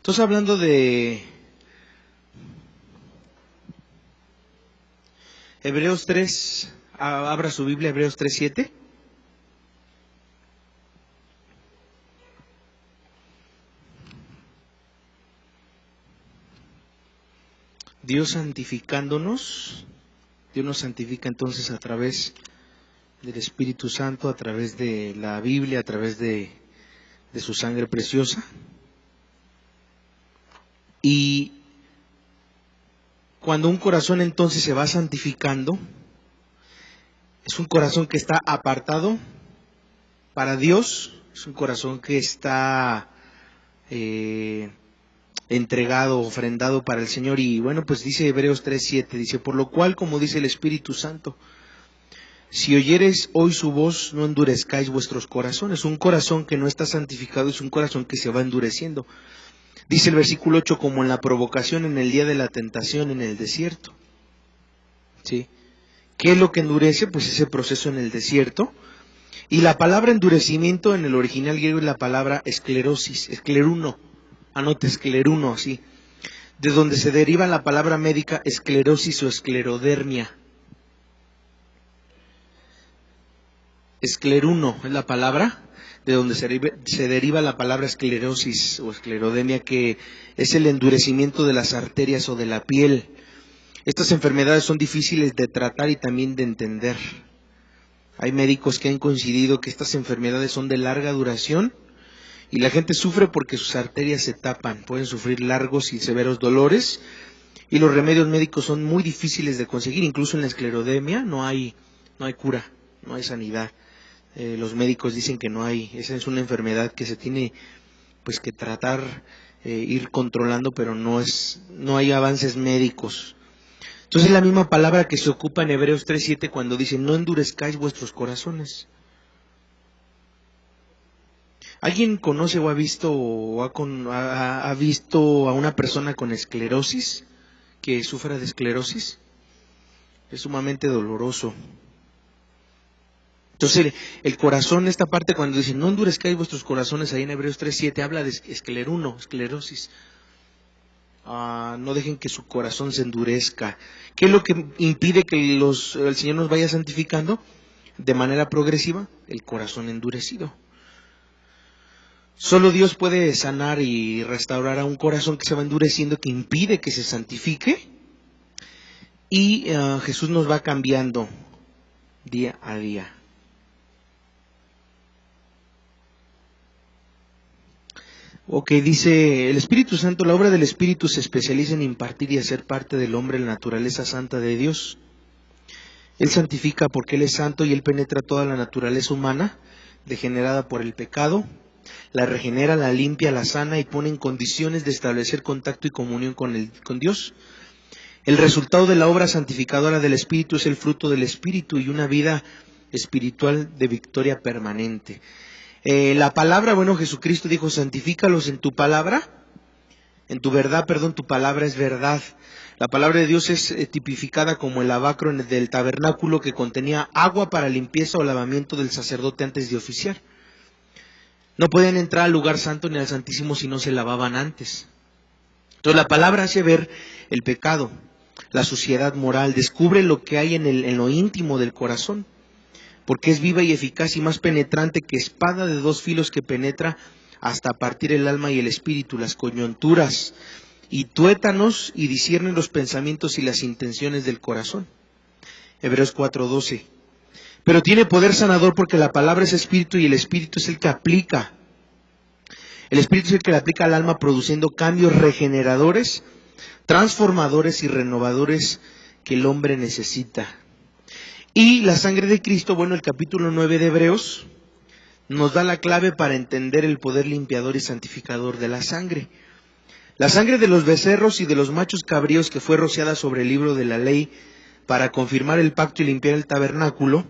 Entonces, hablando de Hebreos 3, abra su Biblia, Hebreos 3:7. Dios santificándonos, Dios nos santifica entonces a través del Espíritu Santo, a través de la Biblia, a través de su sangre preciosa. Y cuando un corazón entonces se va santificando, es un corazón que está apartado para Dios, es un corazón que está entregado, ofrendado para el Señor. Y bueno, pues dice Hebreos 3:7, dice: por lo cual, como dice el Espíritu Santo, si oyereis hoy su voz, no endurezcáis vuestros corazones. Un corazón que no está santificado es un corazón que se va endureciendo. Dice el versículo 8, como en la provocación en el día de la tentación en el desierto. ¿Sí? ¿Qué es lo que endurece? Pues ese proceso en el desierto. Y la palabra endurecimiento en el original griego es la palabra esclerosis, escleruno. Anote, escleruno, así. De donde se deriva la palabra médica esclerosis o esclerodermia. Escleruno es la palabra de donde se deriva la palabra esclerosis o esclerodermia, que es el endurecimiento de las arterias o de la piel. Estas enfermedades son difíciles de tratar y también de entender. Hay médicos que han coincidido que estas enfermedades son de larga duración y la gente sufre porque sus arterias se tapan, pueden sufrir largos y severos dolores y los remedios médicos son muy difíciles de conseguir. Incluso en la esclerodermia no hay cura, no hay sanidad. Los médicos dicen que no hay, esa es una enfermedad que se tiene pues que tratar, ir controlando, pero no hay avances médicos. Entonces es la misma palabra que se ocupa en Hebreos 3:7 cuando dice: no endurezcáis vuestros corazones. ¿Alguien conoce o ha visto ha visto a una persona con esclerosis, que sufra de esclerosis? Es sumamente doloroso. Entonces el corazón, esta parte cuando dice no endurezcáis vuestros corazones, ahí en Hebreos 3:7 habla de esclerosis. No dejen que su corazón se endurezca. ¿Qué es lo que impide que el Señor nos vaya santificando? De manera progresiva, el corazón endurecido. Solo Dios puede sanar y restaurar a un corazón que se va endureciendo, que impide que se santifique. Y Jesús nos va cambiando día a día. Ok, dice el Espíritu Santo: la obra del Espíritu se especializa en impartir y hacer parte del hombre la naturaleza santa de Dios. Él santifica porque Él es santo y Él penetra toda la naturaleza humana, degenerada por el pecado, la regenera, la limpia, la sana y pone en condiciones de establecer contacto y comunión con Dios. El resultado de la obra santificadora del Espíritu es el fruto del Espíritu y una vida espiritual de victoria permanente. La palabra, Jesucristo dijo: santifícalos en tu palabra, en tu verdad, tu palabra es verdad. La palabra de Dios es tipificada como el lavacro del tabernáculo, que contenía agua para limpieza o lavamiento del sacerdote antes de oficiar. No podían entrar al lugar santo ni al santísimo si no se lavaban antes. Entonces la palabra hace ver el pecado, la suciedad moral, descubre lo que hay en lo íntimo del corazón, porque es viva y eficaz y más penetrante que espada de dos filos, que penetra hasta partir el alma y el espíritu, las coyunturas y tuétanos, y discierne los pensamientos y las intenciones del corazón. Hebreos 4:12. Pero tiene poder sanador porque la palabra es espíritu y el espíritu es el que aplica. El espíritu es el que le aplica al alma, produciendo cambios regeneradores, transformadores y renovadores que el hombre necesita. Y la sangre de Cristo, el capítulo 9 de Hebreos nos da la clave para entender el poder limpiador y santificador de la sangre. La sangre de los becerros y de los machos cabríos, que fue rociada sobre el libro de la ley para confirmar el pacto y limpiar el tabernáculo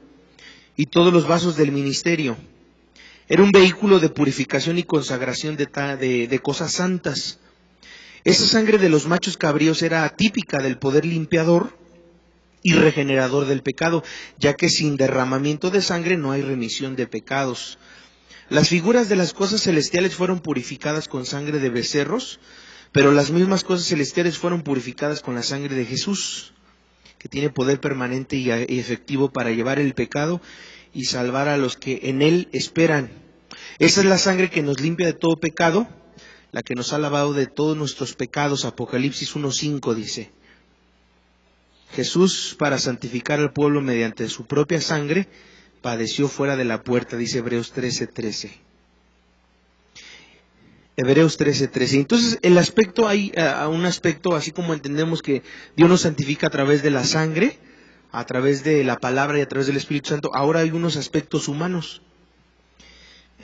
y todos los vasos del ministerio, era un vehículo de purificación y consagración de cosas santas. Esa sangre de los machos cabríos era típica del poder limpiador y regenerador del pecado, ya que sin derramamiento de sangre no hay remisión de pecados. Las figuras de las cosas celestiales fueron purificadas con sangre de becerros, pero las mismas cosas celestiales fueron purificadas con la sangre de Jesús, que tiene poder permanente y efectivo para llevar el pecado y salvar a los que en Él esperan. Esa es la sangre que nos limpia de todo pecado, la que nos ha lavado de todos nuestros pecados. Apocalipsis 1:5 dice: Jesús, para santificar al pueblo mediante su propia sangre, padeció fuera de la puerta, dice Hebreos 13:13. Hebreos 13:13. Entonces, el aspecto, hay un aspecto, así como entendemos que Dios nos santifica a través de la sangre, a través de la palabra y a través del Espíritu Santo, ahora hay unos aspectos humanos.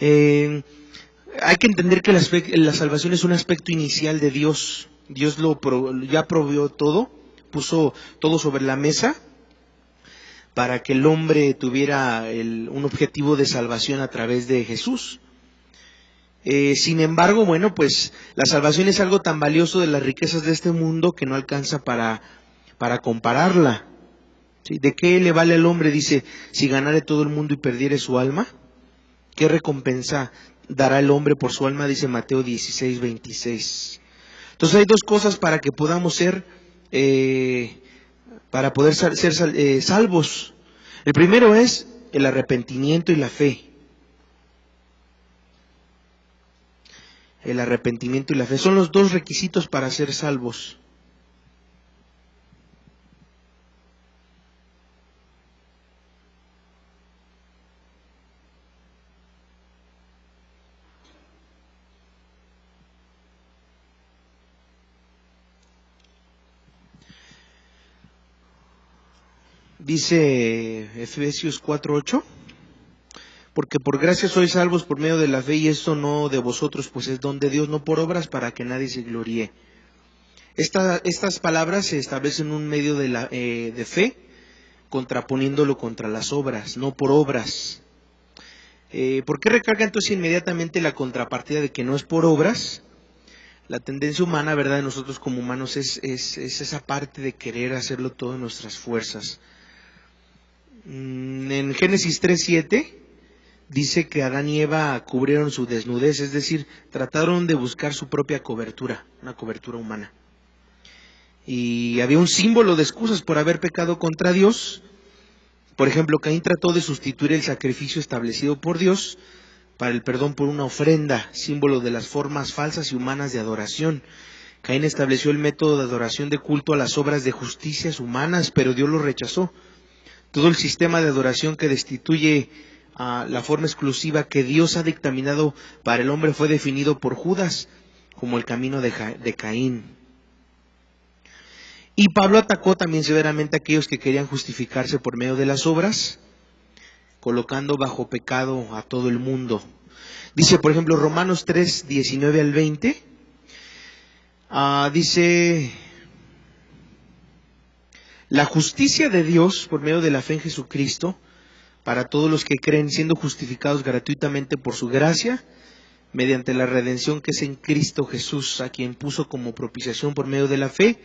Hay que entender que la salvación es un aspecto inicial de Dios. Dios ya proveyó todo, puso todo sobre la mesa para que el hombre tuviera un objetivo de salvación a través de Jesús. Sin embargo, bueno, pues la salvación es algo tan valioso de las riquezas de este mundo que no alcanza para compararla. ¿Sí? ¿De qué le vale al hombre? Dice, si ganare todo el mundo y perdiere su alma, ¿qué recompensa dará el hombre por su alma? Dice Mateo 16:26. Entonces hay dos cosas para que podamos ser, para poder ser salvos. El primero es el arrepentimiento y la fe. El arrepentimiento y la fe son los dos requisitos para ser salvos. Dice Efesios 4:8, porque por gracia sois salvos por medio de la fe, y esto no de vosotros, pues es don de Dios, no por obras, para que nadie se gloríe. Estas palabras se establecen un medio de fe, contraponiéndolo contra las obras, no por obras. ¿Por qué recarga entonces inmediatamente la contrapartida de que no es por obras? La tendencia humana, ¿verdad?, de nosotros como humanos es esa parte de querer hacerlo todo en nuestras fuerzas. En Génesis 3:7 dice que Adán y Eva cubrieron su desnudez, es decir, trataron de buscar su propia cobertura, una cobertura humana. Y había un símbolo de excusas por haber pecado contra Dios. Por ejemplo, Caín trató de sustituir el sacrificio establecido por Dios para el perdón por una ofrenda, símbolo de las formas falsas y humanas de adoración. Caín estableció el método de adoración de culto a las obras de justicias humanas, pero Dios lo rechazó. Todo el sistema de adoración que destituye la forma exclusiva que Dios ha dictaminado para el hombre fue definido por Judas como el camino de Caín. Y Pablo atacó también severamente a aquellos que querían justificarse por medio de las obras, colocando bajo pecado a todo el mundo. Dice, por ejemplo, Romanos 3:19-20, dice: la justicia de Dios por medio de la fe en Jesucristo para todos los que creen, siendo justificados gratuitamente por su gracia, mediante la redención que es en Cristo Jesús, a quien puso como propiciación por medio de la fe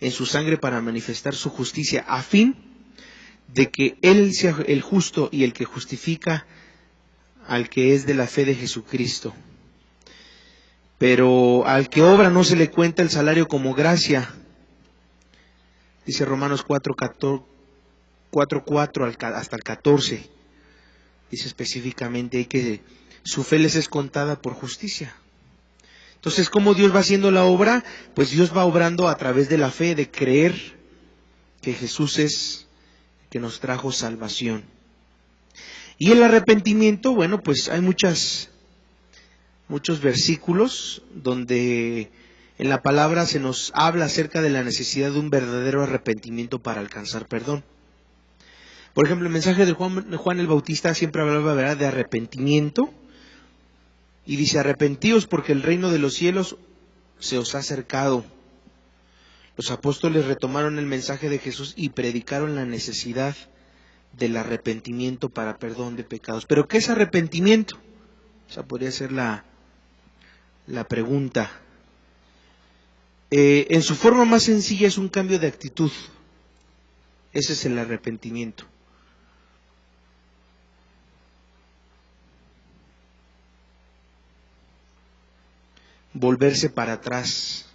en su sangre para manifestar su justicia, a fin de que Él sea el justo y el que justifica al que es de la fe de Jesucristo. Pero al que obra no se le cuenta el salario como gracia. Dice Romanos 4:4 hasta el 14. Dice específicamente que su fe les es contada por justicia. Entonces, ¿cómo Dios va haciendo la obra? Pues Dios va obrando a través de la fe, de creer que Jesús es que nos trajo salvación. Y el arrepentimiento, bueno, pues hay muchos versículos donde en la palabra se nos habla acerca de la necesidad de un verdadero arrepentimiento para alcanzar perdón. Por ejemplo, el mensaje de Juan el Bautista siempre hablaba, ¿verdad?, de arrepentimiento, y dice: arrepentíos porque el reino de los cielos se os ha acercado. Los apóstoles retomaron el mensaje de Jesús y predicaron la necesidad del arrepentimiento para perdón de pecados. ¿Pero qué es arrepentimiento? O sea, podría ser la pregunta. En su forma más sencilla es un cambio de actitud. Ese es el arrepentimiento. volverse para atrás.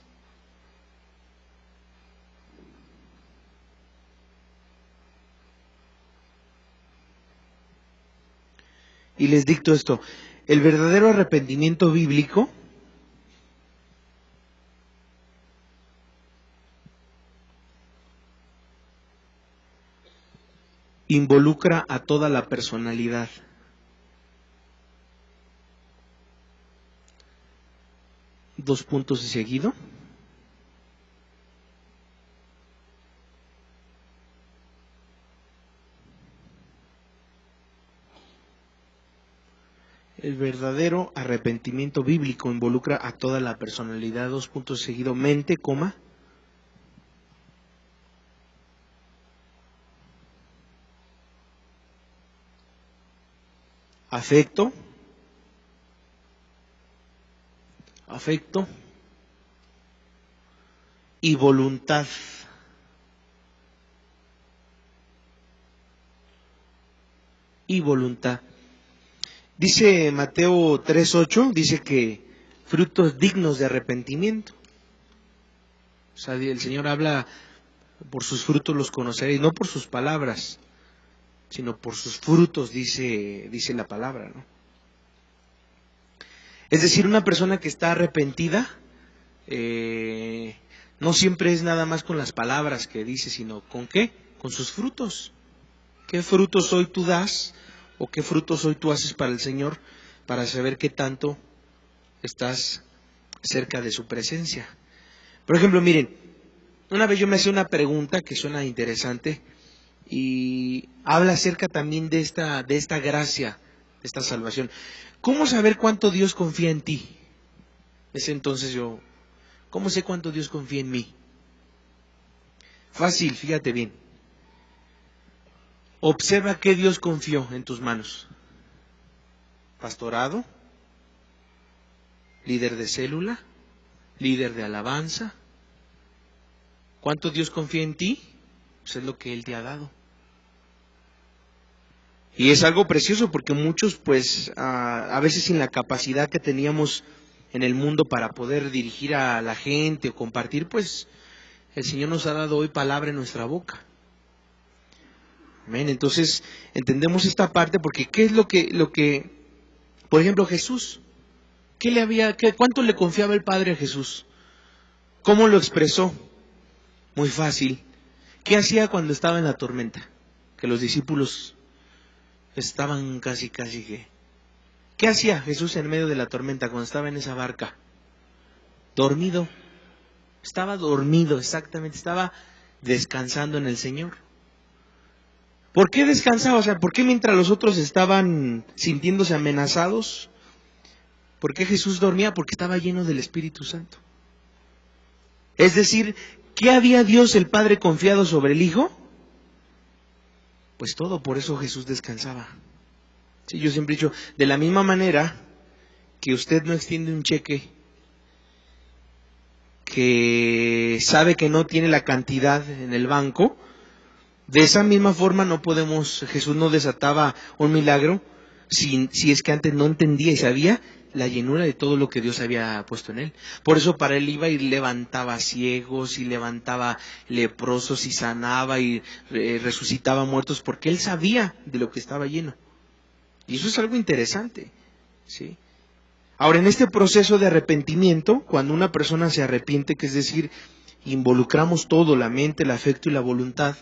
Y les dicto esto, el verdadero arrepentimiento bíblico involucra a toda la personalidad. Dos puntos y seguido. El verdadero arrepentimiento bíblico involucra a toda la personalidad. Dos puntos y seguido. Mente, coma. Afecto. Y voluntad. Dice Mateo 3:8, dice que frutos dignos de arrepentimiento. O sea, el Señor habla, por sus frutos los conoceréis, no por sus palabras, sino por sus frutos, dice la palabra, ¿no? Es decir, una persona que está arrepentida, no siempre es nada más con las palabras que dice, sino ¿con qué? Con sus frutos. ¿Qué frutos hoy tú das o qué frutos hoy tú haces para el Señor para saber qué tanto estás cerca de su presencia? Por ejemplo, miren, una vez yo me hacía una pregunta que suena interesante y habla acerca también de esta gracia, de esta salvación. ¿Cómo saber cuánto Dios confía en ti? Ese entonces ¿cómo sé cuánto Dios confía en mí? Fácil, fíjate bien. Observa qué Dios confió en tus manos. Pastorado, líder de célula, líder de alabanza. ¿Cuánto Dios confía en ti? Pues es lo que Él te ha dado. Y es algo precioso porque muchos, pues, a veces sin la capacidad que teníamos en el mundo para poder dirigir a la gente o compartir, pues, el Señor nos ha dado hoy palabra en nuestra boca. Amén. Entonces, entendemos esta parte porque ¿qué es lo que, por ejemplo, Jesús? ¿Cuánto le confiaba el Padre a Jesús? ¿Cómo lo expresó? Muy fácil. ¿Qué hacía cuando estaba en la tormenta? Que los discípulos estaban casi que... ¿Qué hacía Jesús en medio de la tormenta cuando estaba en esa barca? Dormido. Estaba dormido, exactamente. Estaba descansando en el Señor. ¿Por qué descansaba? O sea, ¿por qué mientras los otros estaban sintiéndose amenazados? ¿Por qué Jesús dormía? Porque estaba lleno del Espíritu Santo. Es decir, ¿qué había Dios el Padre confiado sobre el Hijo? Pues todo, por eso Jesús descansaba. Sí, yo siempre he dicho, de la misma manera que usted no extiende un cheque que sabe que no tiene la cantidad en el banco, de esa misma forma Jesús no desataba un milagro si es que antes no entendía y sabía la llenura de todo lo que Dios había puesto en él. Por eso para él iba y levantaba ciegos y levantaba leprosos y sanaba y resucitaba muertos porque él sabía de lo que estaba lleno. Y eso es algo interesante, ¿sí? Ahora, en este proceso de arrepentimiento, cuando una persona se arrepiente, que es decir, involucramos todo, la mente, el afecto y la voluntad,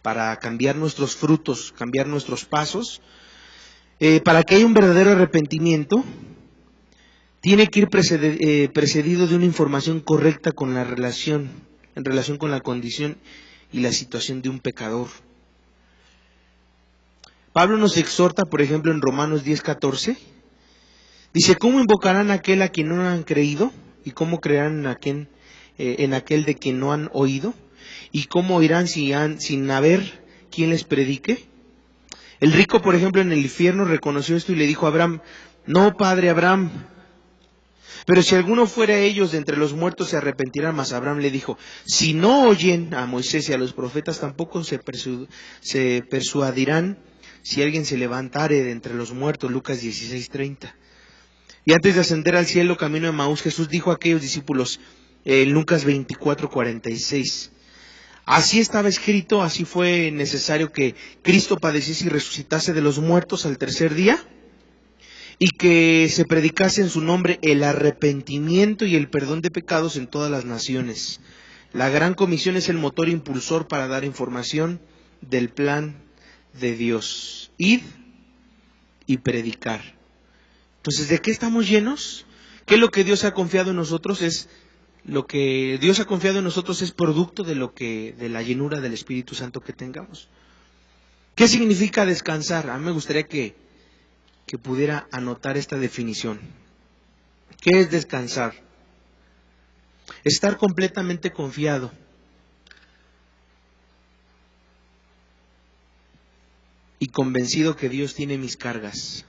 para cambiar nuestros frutos, cambiar nuestros pasos, para que haya un verdadero arrepentimiento, tiene que ir precedido de una información correcta con la relación, en relación con la condición y la situación de un pecador. Pablo nos exhorta, por ejemplo, en Romanos 10:14, dice, ¿cómo invocarán a aquel a quien no han creído? ¿Y cómo creerán en aquel de quien no han oído? ¿Y cómo oirán sin haber quien les predique? El rico, por ejemplo, en el infierno reconoció esto y le dijo a Abraham, no, padre Abraham, pero si alguno fuera de ellos de entre los muertos se arrepentirá. Mas Abraham le dijo, si no oyen a Moisés y a los profetas, tampoco se persuadirán si alguien se levantare de entre los muertos. Lucas 16:30. Y antes de ascender al cielo, camino de Emaús, Jesús dijo a aquellos discípulos, en Lucas 24:46, así estaba escrito, así fue necesario que Cristo padeciese y resucitase de los muertos al tercer día, y que se predicase en su nombre el arrepentimiento y el perdón de pecados en todas las naciones. La Gran Comisión es el motor impulsor para dar información del plan de Dios. Id y predicar. Entonces, ¿de qué estamos llenos? ¿Qué es lo que Dios ha confiado en nosotros? Lo que Dios ha confiado en nosotros es producto de de la llenura del Espíritu Santo que tengamos. ¿Qué significa descansar? A mí me gustaría que pudiera anotar esta definición. ¿Qué es descansar? Estar completamente confiado. Y convencido que Dios tiene mis cargas.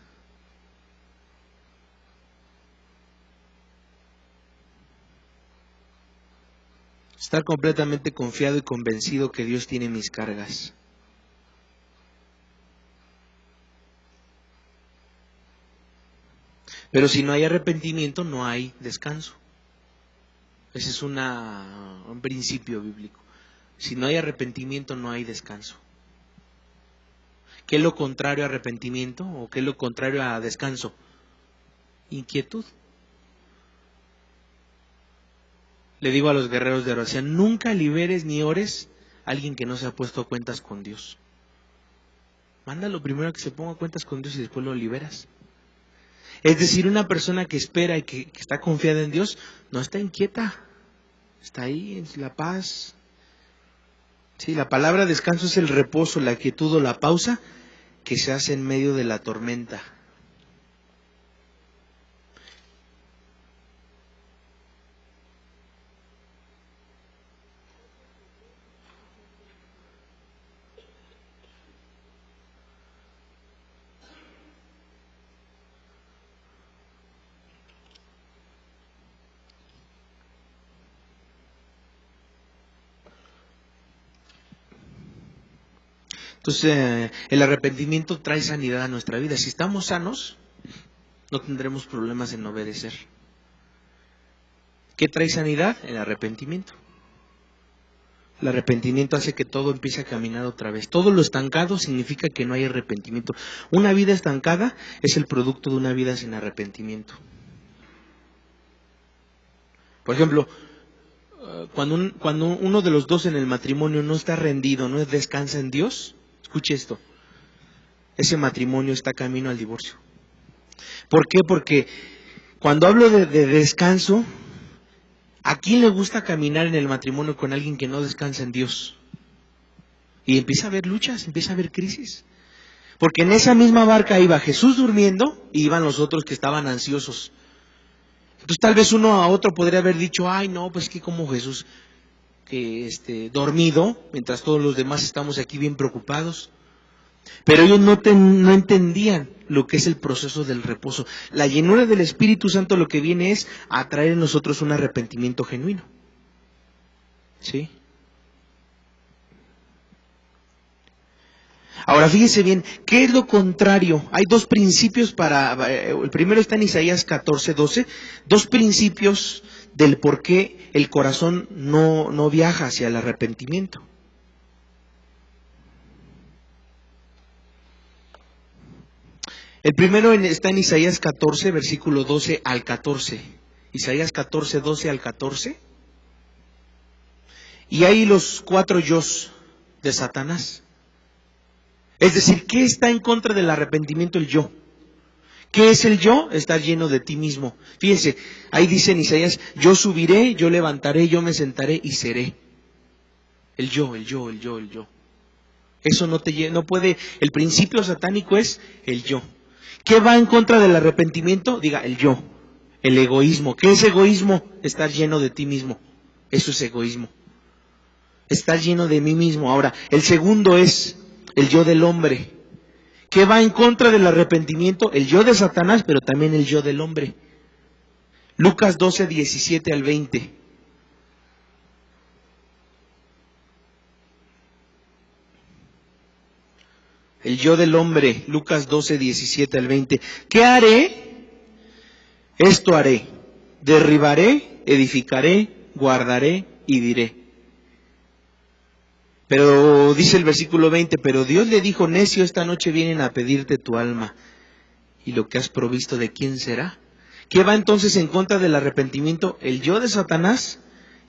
Estar completamente confiado y convencido que Dios tiene mis cargas. Pero si no hay arrepentimiento, no hay descanso. Ese es un principio bíblico. Si no hay arrepentimiento, no hay descanso. ¿Qué es lo contrario a arrepentimiento o qué es lo contrario a descanso? Inquietud. Le digo a los guerreros de oración, nunca liberes ni ores a alguien que no se ha puesto a cuentas con Dios. Mándalo primero a que se ponga a cuentas con Dios y después lo liberas. Es decir, una persona que espera y que está confiada en Dios, no está inquieta, está ahí en la paz. Sí, la palabra descanso es el reposo, la quietud o la pausa que se hace en medio de la tormenta. Entonces, el arrepentimiento trae sanidad a nuestra vida. Si estamos sanos, no tendremos problemas en obedecer. ¿Qué trae sanidad? El arrepentimiento. El arrepentimiento hace que todo empiece a caminar otra vez. Todo lo estancado significa que no hay arrepentimiento. Una vida estancada es el producto de una vida sin arrepentimiento. Por ejemplo, cuando uno de los dos en el matrimonio no está rendido, no descansa en Dios, escuche esto, ese matrimonio está camino al divorcio. ¿Por qué? Porque cuando hablo de descanso, ¿a quién le gusta caminar en el matrimonio con alguien que no descansa en Dios? Y empieza a haber luchas, empieza a haber crisis. Porque en esa misma barca iba Jesús durmiendo y iban los otros que estaban ansiosos. Entonces tal vez uno a otro podría haber dicho, ay no, pues que como Jesús que dormido, mientras todos los demás estamos aquí bien preocupados. Pero ellos no entendían lo que es el proceso del reposo. La llenura del Espíritu Santo lo que viene es a traer en nosotros un arrepentimiento genuino. ¿Sí? Ahora fíjese bien, ¿qué es lo contrario? Hay dos principios el primero está en Isaías 14:12, dos principios del por qué el corazón no viaja hacia el arrepentimiento. El primero está en Isaías 14, versículo 12 al 14. Isaías 14, 12 al 14. Y hay los 4 yos de Satanás. Es decir, ¿qué está en contra del arrepentimiento? El yo. ¿Qué es el yo? Estar lleno de ti mismo. Fíjense, ahí dice en Isaías, yo subiré, yo levantaré, yo me sentaré y seré. El yo. Eso no puede, el principio satánico es el yo. ¿Qué va en contra del arrepentimiento? Diga, el yo, el egoísmo. ¿Qué es egoísmo? Estar lleno de ti mismo. Eso es egoísmo. Estar lleno de mí mismo. Ahora, el segundo es el yo del hombre. ¿Qué va en contra del arrepentimiento? El yo de Satanás, pero también el yo del hombre. Lucas 12, 17 al 20. El yo del hombre, Lucas 12, 17 al 20. ¿Qué haré? Esto haré, derribaré, edificaré, guardaré y diré. Pero dice el versículo 20, pero Dios le dijo, necio, esta noche vienen a pedirte tu alma, y lo que has provisto, ¿de quién será? ¿Qué va entonces en contra del arrepentimiento? El yo de Satanás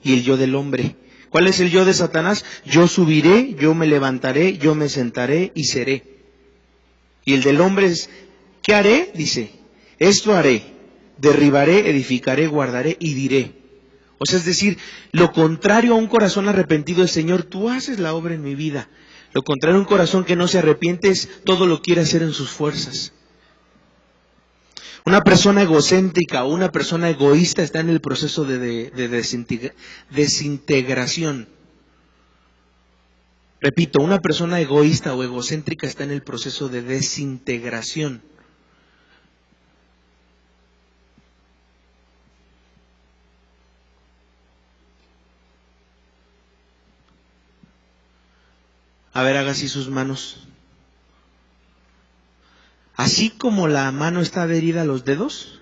y el yo del hombre. ¿Cuál es el yo de Satanás? Yo subiré, yo me levantaré, yo me sentaré y seré. Y el del hombre es, ¿qué haré? Dice, esto haré, derribaré, edificaré, guardaré y diré. O sea, es decir, lo contrario a un corazón arrepentido es, Señor, tú haces la obra en mi vida. Lo contrario a un corazón que no se arrepiente es, todo lo quiere hacer en sus fuerzas. Una persona egocéntrica o una persona egoísta está en el proceso de desintegración. Repito, una persona egoísta o egocéntrica está en el proceso de desintegración. A ver, haga así sus manos. Así como la mano está adherida a los dedos,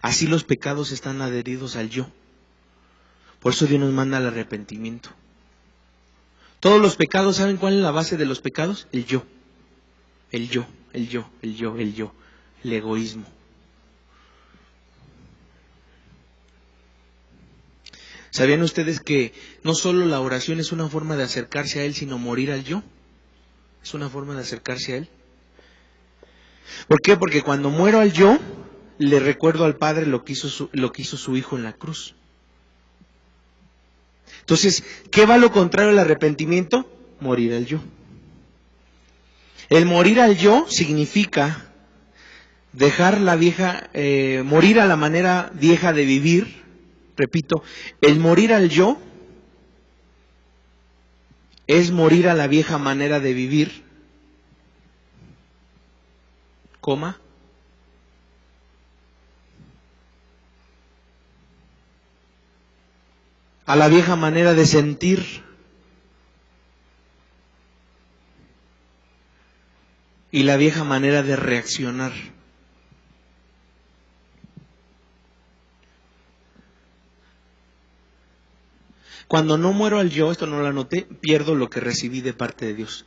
así los pecados están adheridos al yo. Por eso Dios nos manda al arrepentimiento. Todos los pecados, ¿saben cuál es la base de los pecados? El yo. El yo, el yo, el yo, el yo. El egoísmo. ¿Sabían ustedes que no solo la oración es una forma de acercarse a Él, sino morir al yo? Es una forma de acercarse a Él. ¿Por qué? Porque cuando muero al yo, le recuerdo al Padre lo que hizo su Hijo en la cruz. Entonces, ¿qué va a lo contrario al arrepentimiento? Morir al yo. El morir al yo significa dejar la vieja, morir a la manera vieja de vivir. Repito, el morir al yo es morir a la vieja manera de vivir, coma, a la vieja manera de sentir, y la vieja manera de reaccionar. Cuando no muero al yo, esto no lo anoté, pierdo lo que recibí de parte de Dios.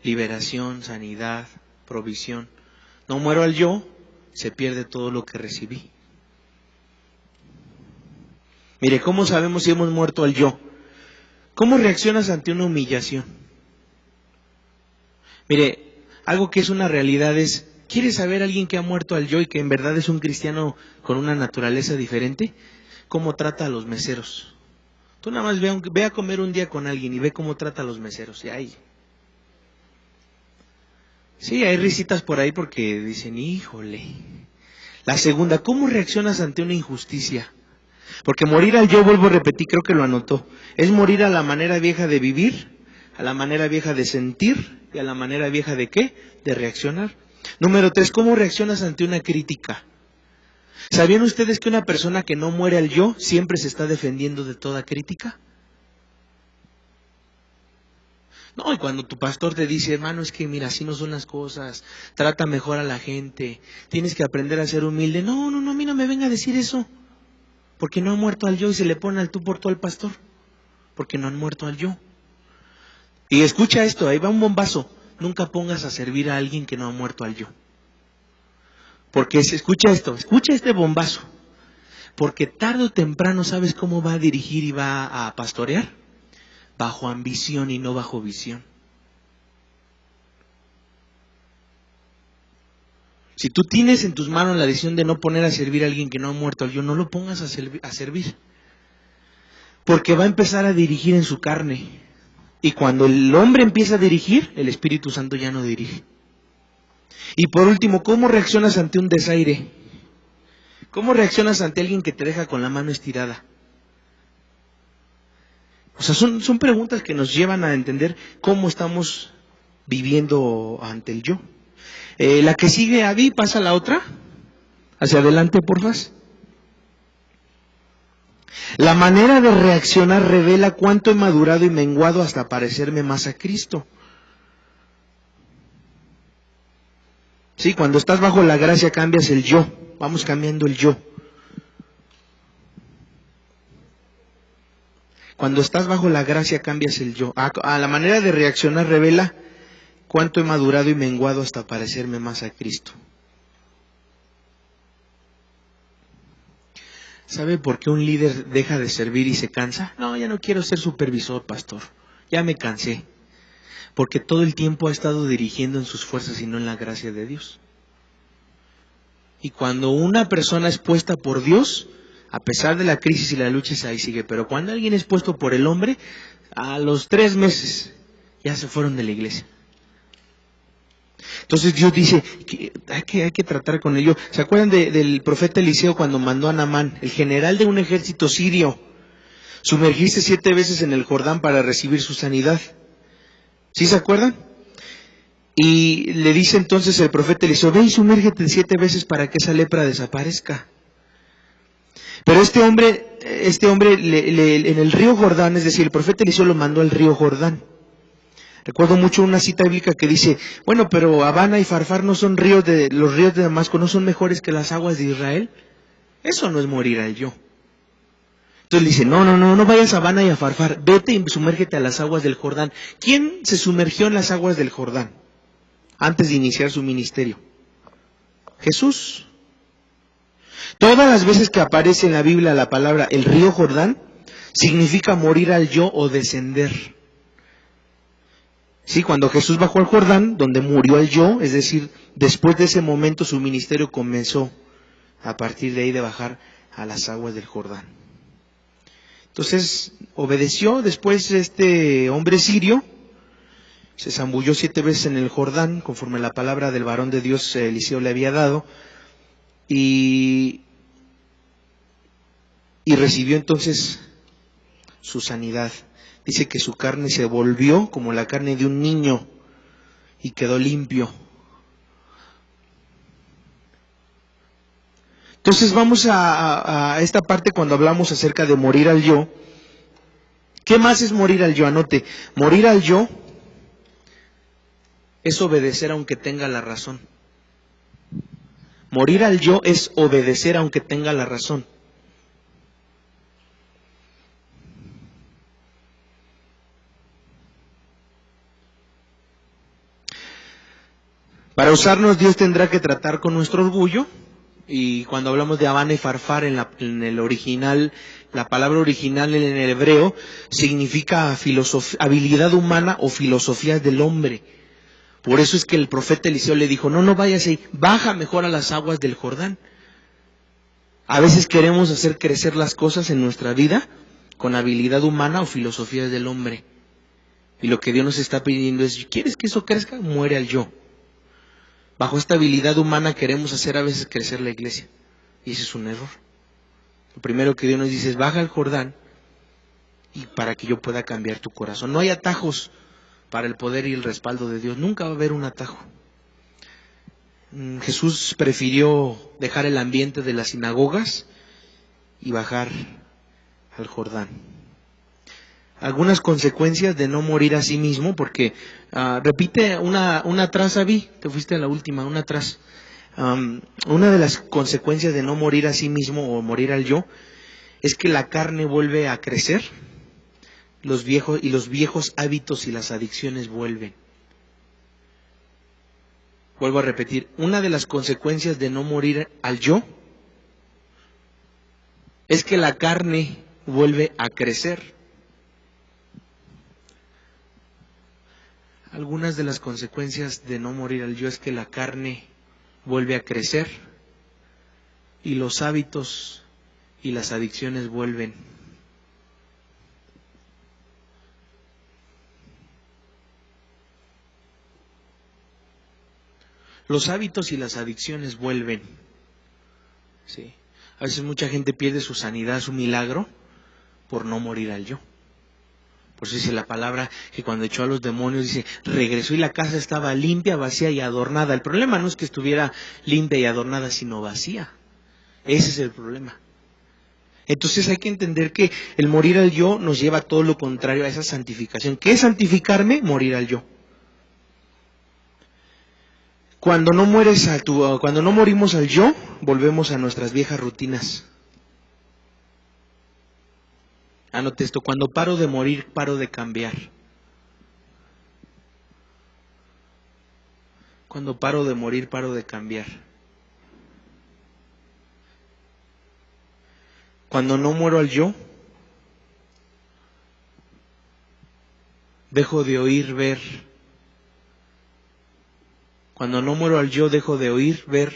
Liberación, sanidad, provisión. No muero al yo, se pierde todo lo que recibí. Mire, ¿cómo sabemos si hemos muerto al yo? ¿Cómo reaccionas ante una humillación? Mire, algo que es una realidad es, ¿quieres saber a alguien que ha muerto al yo y que en verdad es un cristiano con una naturaleza diferente? ¿Cómo trata a los meseros? Tú nada más ve a comer un día con alguien y ve cómo trata a los meseros. Y ahí. Sí, hay risitas por ahí porque dicen, híjole. La segunda, ¿cómo reaccionas ante una injusticia? Porque morir al yo, vuelvo a repetir, creo que lo anotó, es morir a la manera vieja de vivir, a la manera vieja de sentir y a la manera vieja de ¿qué? De reaccionar. Número 3, ¿cómo reaccionas ante una crítica? ¿Sabían ustedes que una persona que no muere al yo siempre se está defendiendo de toda crítica? No, y cuando tu pastor te dice, hermano, es que mira, así no son las cosas, trata mejor a la gente, tienes que aprender a ser humilde. No, a mí no me venga a decir eso, porque no ha muerto al yo y se le pone al tú por tú al pastor, porque no han muerto al yo. Y escucha esto, ahí va un bombazo, nunca pongas a servir a alguien que no ha muerto al yo. Porque escucha esto, escucha este bombazo, porque tarde o temprano sabes cómo va a dirigir y va a pastorear, bajo ambición y no bajo visión. Si tú tienes en tus manos la decisión de no poner a servir a alguien que no ha muerto al yo, no lo pongas a servir. Porque va a empezar a dirigir en su carne. Y cuando el hombre empieza a dirigir, el Espíritu Santo ya no dirige. Y por último, ¿cómo reaccionas ante un desaire? ¿Cómo reaccionas ante alguien que te deja con la mano estirada? O sea, son preguntas que nos llevan a entender cómo estamos viviendo ante el yo. La que sigue, Adi, pasa la otra. Hacia adelante, porfa. La manera de reaccionar revela cuánto he madurado y menguado hasta parecerme más a Cristo. Sí, cuando estás bajo la gracia cambias el yo. Vamos cambiando el yo. Cuando estás bajo la gracia cambias el yo. A la manera de reaccionar revela cuánto he madurado y menguado hasta parecerme más a Cristo. ¿Sabe por qué un líder deja de servir y se cansa? No, ya no quiero ser supervisor, pastor. Ya me cansé. Porque todo el tiempo ha estado dirigiendo en sus fuerzas y no en la gracia de Dios. Y cuando una persona es puesta por Dios, a pesar de la crisis y la lucha, ahí sigue. Pero cuando alguien es puesto por el hombre, a los 3 meses ya se fueron de la iglesia. Entonces Dios dice que hay que tratar con ello. ¿Se acuerdan del profeta Eliseo cuando mandó a Naamán, el general de un ejército sirio, sumergirse 7 veces en el Jordán para recibir su sanidad? ¿Sí se acuerdan? Y le dice entonces el profeta Eliseo, ve y sumérgete 7 veces para que esa lepra desaparezca. Pero este hombre en el río Jordán, es decir, el profeta Eliseo lo mandó al río Jordán. Recuerdo mucho una cita bíblica que dice, bueno, pero Abana y Farfar no son los ríos de Damasco, ¿no son mejores que las aguas de Israel? Eso no es morir al yo. Entonces le dice, no vayas a Abana y a Farfar, vete y sumérgete a las aguas del Jordán. ¿Quién se sumergió en las aguas del Jordán antes de iniciar su ministerio? Jesús. Todas las veces que aparece en la Biblia la palabra el río Jordán, significa morir al yo o descender. Sí, cuando Jesús bajó al Jordán, donde murió al yo, es decir, después de ese momento su ministerio comenzó a partir de ahí de bajar a las aguas del Jordán. Entonces, obedeció después este hombre sirio, se zambulló 7 veces en el Jordán, conforme a la palabra del varón de Dios Eliseo le había dado, y recibió entonces su sanidad. Dice que su carne se volvió como la carne de un niño y quedó limpio. Entonces vamos a esta parte cuando hablamos acerca de morir al yo. ¿Qué más es morir al yo? Anote, morir al yo es obedecer aunque tenga la razón. Morir al yo es obedecer aunque tenga la razón. Para usarnos, Dios tendrá que tratar con nuestro orgullo, y cuando hablamos de Abana y Farfar en el original, la palabra original en el hebreo significa habilidad humana o filosofías del hombre. Por eso es que el profeta Eliseo le dijo, no vayas ahí, baja mejor a las aguas del Jordán. A veces queremos hacer crecer las cosas en nuestra vida con habilidad humana o filosofías del hombre. Y lo que Dios nos está pidiendo es, ¿quieres que eso crezca? Muere al yo. Bajo esta habilidad humana queremos hacer a veces crecer la iglesia. Y ese es un error. Lo primero que Dios nos dice es, baja al Jordán y para que yo pueda cambiar tu corazón. No hay atajos para el poder y el respaldo de Dios. Nunca va a haber un atajo. Jesús prefirió dejar el ambiente de las sinagogas y bajar al Jordán. Algunas consecuencias de no morir a sí mismo, porque repite una atrás, Abby, te fuiste a la última, una atrás. Una de las consecuencias de no morir a sí mismo o morir al yo es que la carne vuelve a crecer, los viejos hábitos y las adicciones vuelven. Vuelvo a repetir, una de las consecuencias de no morir al yo es que la carne vuelve a crecer. Algunas de las consecuencias de no morir al yo es que la carne vuelve a crecer y los hábitos y las adicciones vuelven. Los hábitos y las adicciones vuelven. Sí. A veces mucha gente pierde su sanidad, su milagro, por no morir al yo. Por eso dice la palabra que cuando echó a los demonios, dice, regresó y la casa estaba limpia, vacía y adornada. El problema no es que estuviera limpia y adornada, sino vacía. Ese es el problema. Entonces hay que entender que el morir al yo nos lleva a todo lo contrario a esa santificación. ¿Qué es santificarme? Morir al yo. Cuando no morimos al yo, volvemos a nuestras viejas rutinas. Anote esto, cuando paro de morir, paro de cambiar. Cuando paro de morir, paro de cambiar. Cuando no muero al yo, dejo de oír, ver. Cuando no muero al yo, dejo de oír, ver,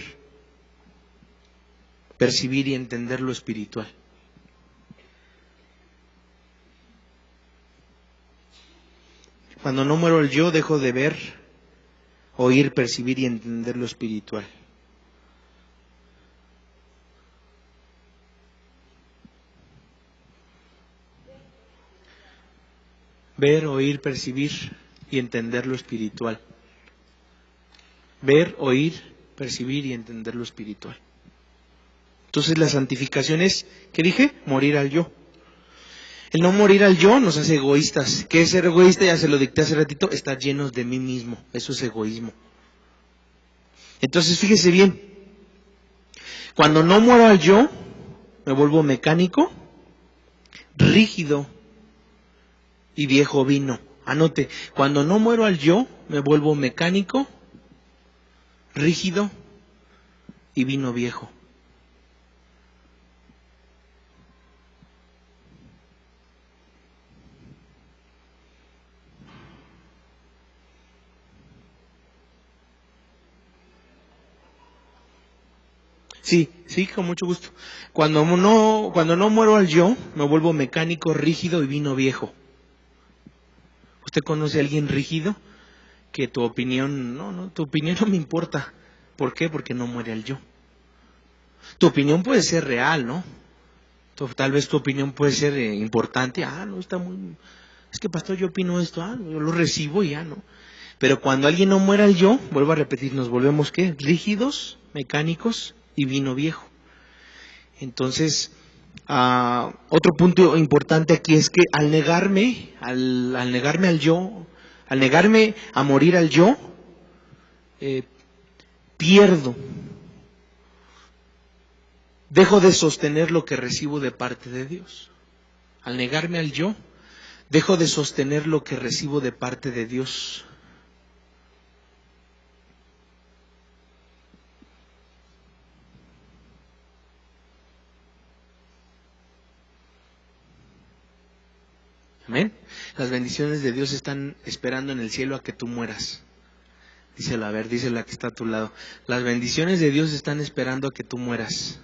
percibir y entender lo espiritual. Cuando no muero al yo, dejo de ver, oír, percibir y entender lo espiritual. Ver, oír, percibir y entender lo espiritual. Ver, oír, percibir y entender lo espiritual. Entonces la santificación es, ¿qué dije? Morir al yo. El no morir al yo nos hace egoístas. ¿Qué es ser egoísta? Ya se lo dicté hace ratito, estar llenos de mí mismo. Eso es egoísmo. Entonces fíjese bien, cuando no muero al yo, me vuelvo mecánico, rígido y viejo vino. Anote, cuando no muero al yo, me vuelvo mecánico, rígido y vino viejo. Sí, con mucho gusto. Cuando no muero al yo, me vuelvo mecánico, rígido y vino viejo. ¿Usted conoce a alguien rígido? Que tu opinión, tu opinión no me importa. ¿Por qué? Porque no muere al yo. Tu opinión puede ser real, ¿no? Tal vez tu opinión puede ser importante. No, está muy... Es que pastor, yo opino esto, yo lo recibo y ya, ¿no? Pero cuando alguien no muera al yo, vuelvo a repetir, nos volvemos, ¿qué? Rígidos, mecánicos y vino viejo. Entonces, otro punto importante aquí es que al negarme al yo, al negarme a morir al yo, pierdo, dejo de sostener lo que recibo de parte de Dios. Al negarme al yo, dejo de sostener lo que recibo de parte de Dios. Amén. Las bendiciones de Dios están esperando en el cielo a que tú mueras. Díselo, a ver, díselo a que está a tu lado. Las bendiciones de Dios están esperando a que tú mueras.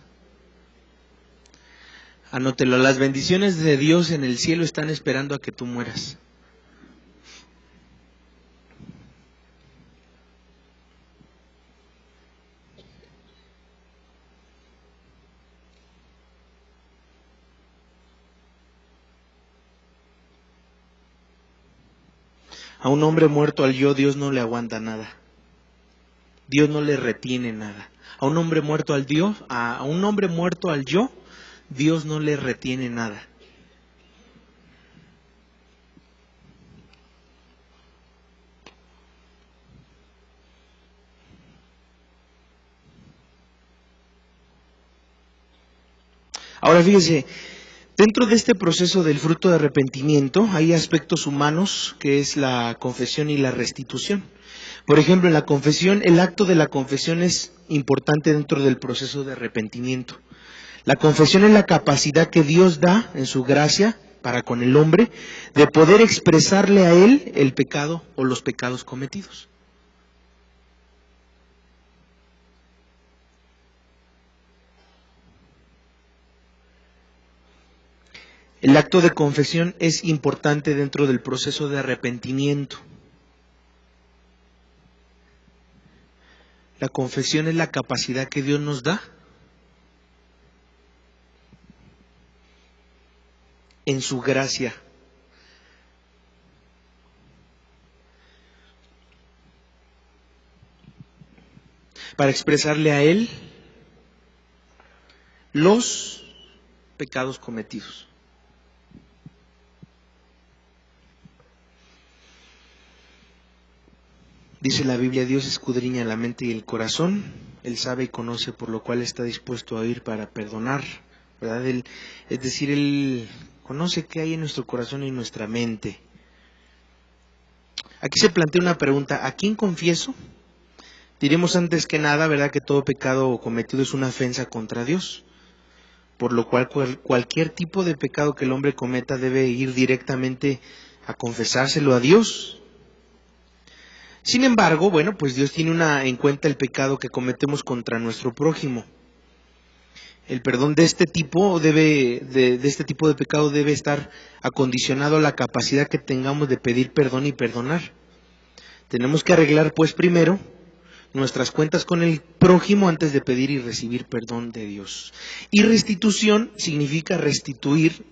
Anótelo, las bendiciones de Dios en el cielo están esperando a que tú mueras. A un hombre muerto al yo, Dios no le aguanta nada. Dios no le retiene nada. A un hombre muerto al Dios, a un hombre muerto al yo, Dios no le retiene nada. Ahora fíjese, dentro de este proceso del fruto de arrepentimiento hay aspectos humanos que es la confesión y la restitución. Por ejemplo, en la confesión, el acto de la confesión es importante dentro del proceso de arrepentimiento. La confesión es la capacidad que Dios da en su gracia para con el hombre de poder expresarle a él el pecado o los pecados cometidos. El acto de confesión es importante dentro del proceso de arrepentimiento. La confesión es la capacidad que Dios nos da en su gracia para expresarle a Él los pecados cometidos. Dice la Biblia, Dios escudriña la mente y el corazón, Él sabe y conoce, por lo cual está dispuesto a ir para perdonar, ¿verdad? Él conoce qué hay en nuestro corazón y en nuestra mente. Aquí se plantea una pregunta, ¿a quién confieso? Diremos antes que nada, ¿verdad?, que todo pecado cometido es una ofensa contra Dios, por lo cual cualquier tipo de pecado que el hombre cometa debe ir directamente a confesárselo a Dios. Sin embargo, bueno, pues Dios tiene en cuenta el pecado que cometemos contra nuestro prójimo. El perdón de este tipo de este tipo de pecado debe estar acondicionado a la capacidad que tengamos de pedir perdón y perdonar. Tenemos que arreglar, pues, primero nuestras cuentas con el prójimo antes de pedir y recibir perdón de Dios. Y restitución significa restituir,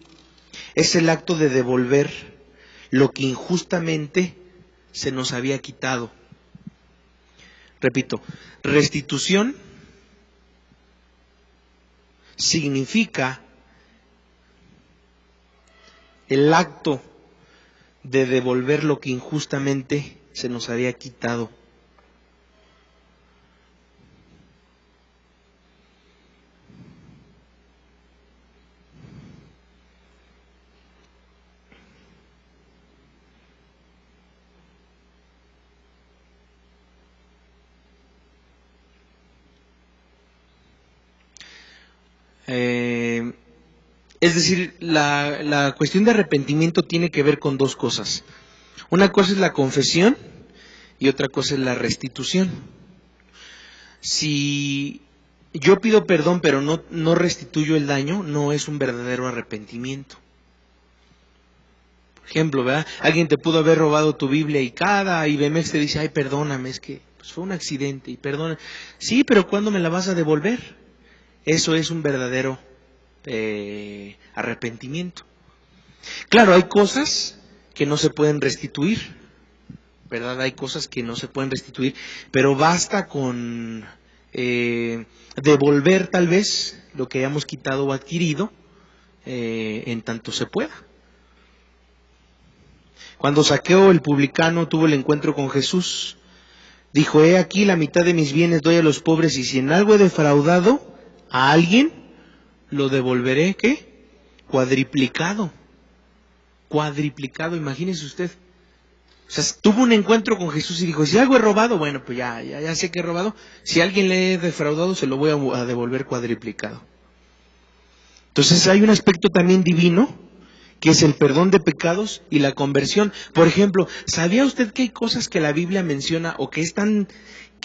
es el acto de devolver lo que injustamente se nos había quitado. Repito, restitución significa el acto de devolver lo que injustamente se nos había quitado. Es decir, la cuestión de arrepentimiento tiene que ver con dos cosas. Una cosa es la confesión y otra cosa es la restitución. Si yo pido perdón pero no restituyo el daño, no es un verdadero arrepentimiento. Por ejemplo, ¿verdad? Alguien te pudo haber robado tu Biblia y cada IBMX te dice, ay, perdóname, es que pues, fue un accidente y perdona. Sí, pero ¿cuándo me la vas a devolver? Eso es un verdadero arrepentimiento. Claro, hay cosas que no se pueden restituir, ¿verdad? Hay cosas que no se pueden restituir, pero basta con devolver tal vez lo que hayamos quitado o adquirido en tanto se pueda. Cuando Zaqueo el publicano tuvo el encuentro con Jesús, dijo, he aquí la mitad de mis bienes doy a los pobres y si en algo he defraudado a alguien, lo devolveré, ¿qué? Cuadriplicado, imagínese usted. O sea, tuvo un encuentro con Jesús y dijo, si algo he robado, bueno, pues ya sé que he robado. Si a alguien le he defraudado, se lo voy a devolver cuadriplicado. Entonces hay un aspecto también divino, que es el perdón de pecados y la conversión. Por ejemplo, ¿sabía usted que hay cosas que la Biblia menciona o que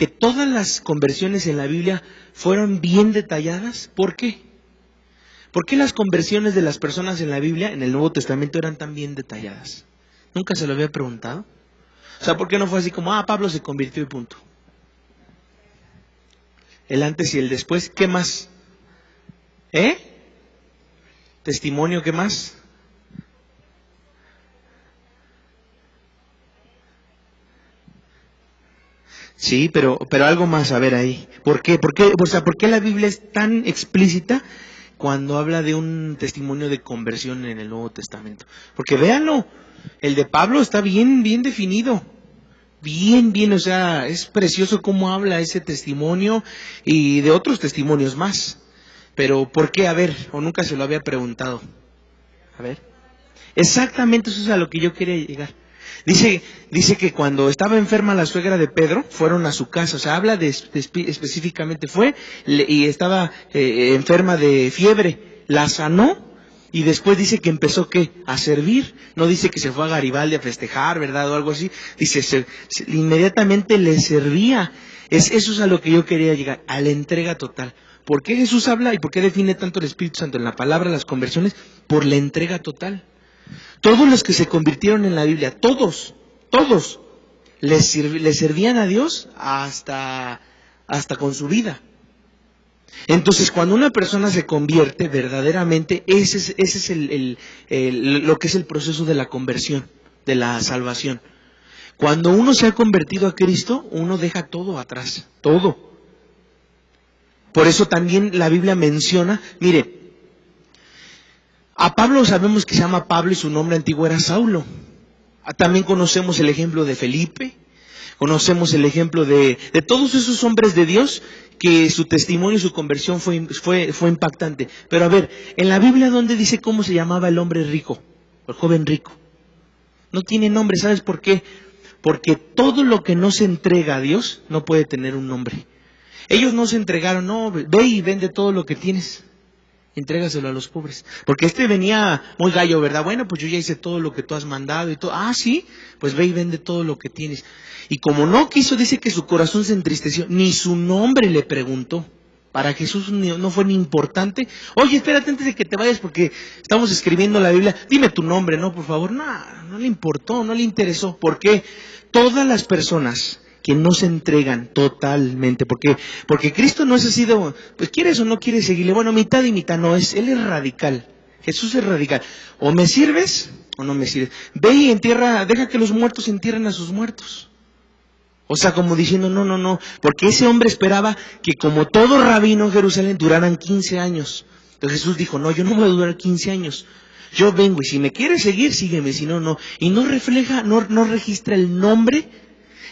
todas las conversiones en la Biblia fueron bien detalladas? ¿Por qué? ¿Por qué las conversiones de las personas en la Biblia, en el Nuevo Testamento, eran tan bien detalladas? ¿Nunca se lo había preguntado? O sea, ¿por qué no fue así como, Pablo se convirtió y punto? El antes y el después, ¿qué más? Testimonio, ¿qué más? Sí, pero algo más, a ver ahí. ¿Por qué? ¿Por qué la Biblia es tan explícita cuando habla de un testimonio de conversión en el Nuevo Testamento? Porque véanlo, el de Pablo está bien definido. Bien, o sea, es precioso cómo habla ese testimonio y de otros testimonios más. Pero ¿por qué? A ver, o nunca se lo había preguntado. A ver. Exactamente eso es a lo que yo quería llegar. Dice que cuando estaba enferma la suegra de Pedro, fueron a su casa, o sea, habla específicamente, y estaba enferma de fiebre, la sanó, y después dice que empezó, ¿qué? A servir, no dice que se fue a Garibaldi a festejar, ¿verdad? O algo así, dice, inmediatamente le servía, eso es a lo que yo quería llegar, a la entrega total. ¿Por qué Jesús habla y por qué define tanto el Espíritu Santo en la palabra las conversiones? Por la entrega total. Todos los que se convirtieron en la Biblia, todos, le servían a Dios hasta con su vida. Entonces, cuando una persona se convierte verdaderamente, ese es lo que es el proceso de la conversión, de la salvación. Cuando uno se ha convertido a Cristo, uno deja todo atrás, todo. Por eso también la Biblia menciona, mire, a Pablo sabemos que se llama Pablo y su nombre antiguo era Saulo. También conocemos el ejemplo de Felipe, conocemos el ejemplo de todos esos hombres de Dios que su testimonio y su conversión fue impactante. Pero a ver, en la Biblia, ¿dónde dice cómo se llamaba el hombre rico? El joven rico. No tiene nombre, ¿sabes por qué? Porque todo lo que no se entrega a Dios no puede tener un nombre. Ellos no se entregaron, no, ve y vende todo lo que tienes, entrégaselo a los pobres. Porque venía muy gallo, ¿verdad? Bueno, pues yo ya hice todo lo que tú has mandado y todo. Ah, sí, pues ve y vende todo lo que tienes. Y como no quiso, dice que su corazón se entristeció, ni su nombre le preguntó. Para Jesús no fue ni importante. Oye, espérate antes de que te vayas porque estamos escribiendo la Biblia. Dime tu nombre, ¿no? Por favor. No le importó, no le interesó. ¿Por qué? Todas las personas que no se entregan totalmente, porque Cristo no es así de, pues quieres o no quieres seguirle, bueno, mitad y mitad, no, Él es radical. Jesús es radical. O me sirves o no me sirves. Ve y entierra, deja que los muertos entierren a sus muertos. O sea, como diciendo, no, porque ese hombre esperaba que como todo rabino en Jerusalén duraran 15 años. Entonces Jesús dijo, no, yo no voy a durar 15 años. Yo vengo y si me quieres seguir, sígueme, si no, no. Y no refleja, no registra el nombre.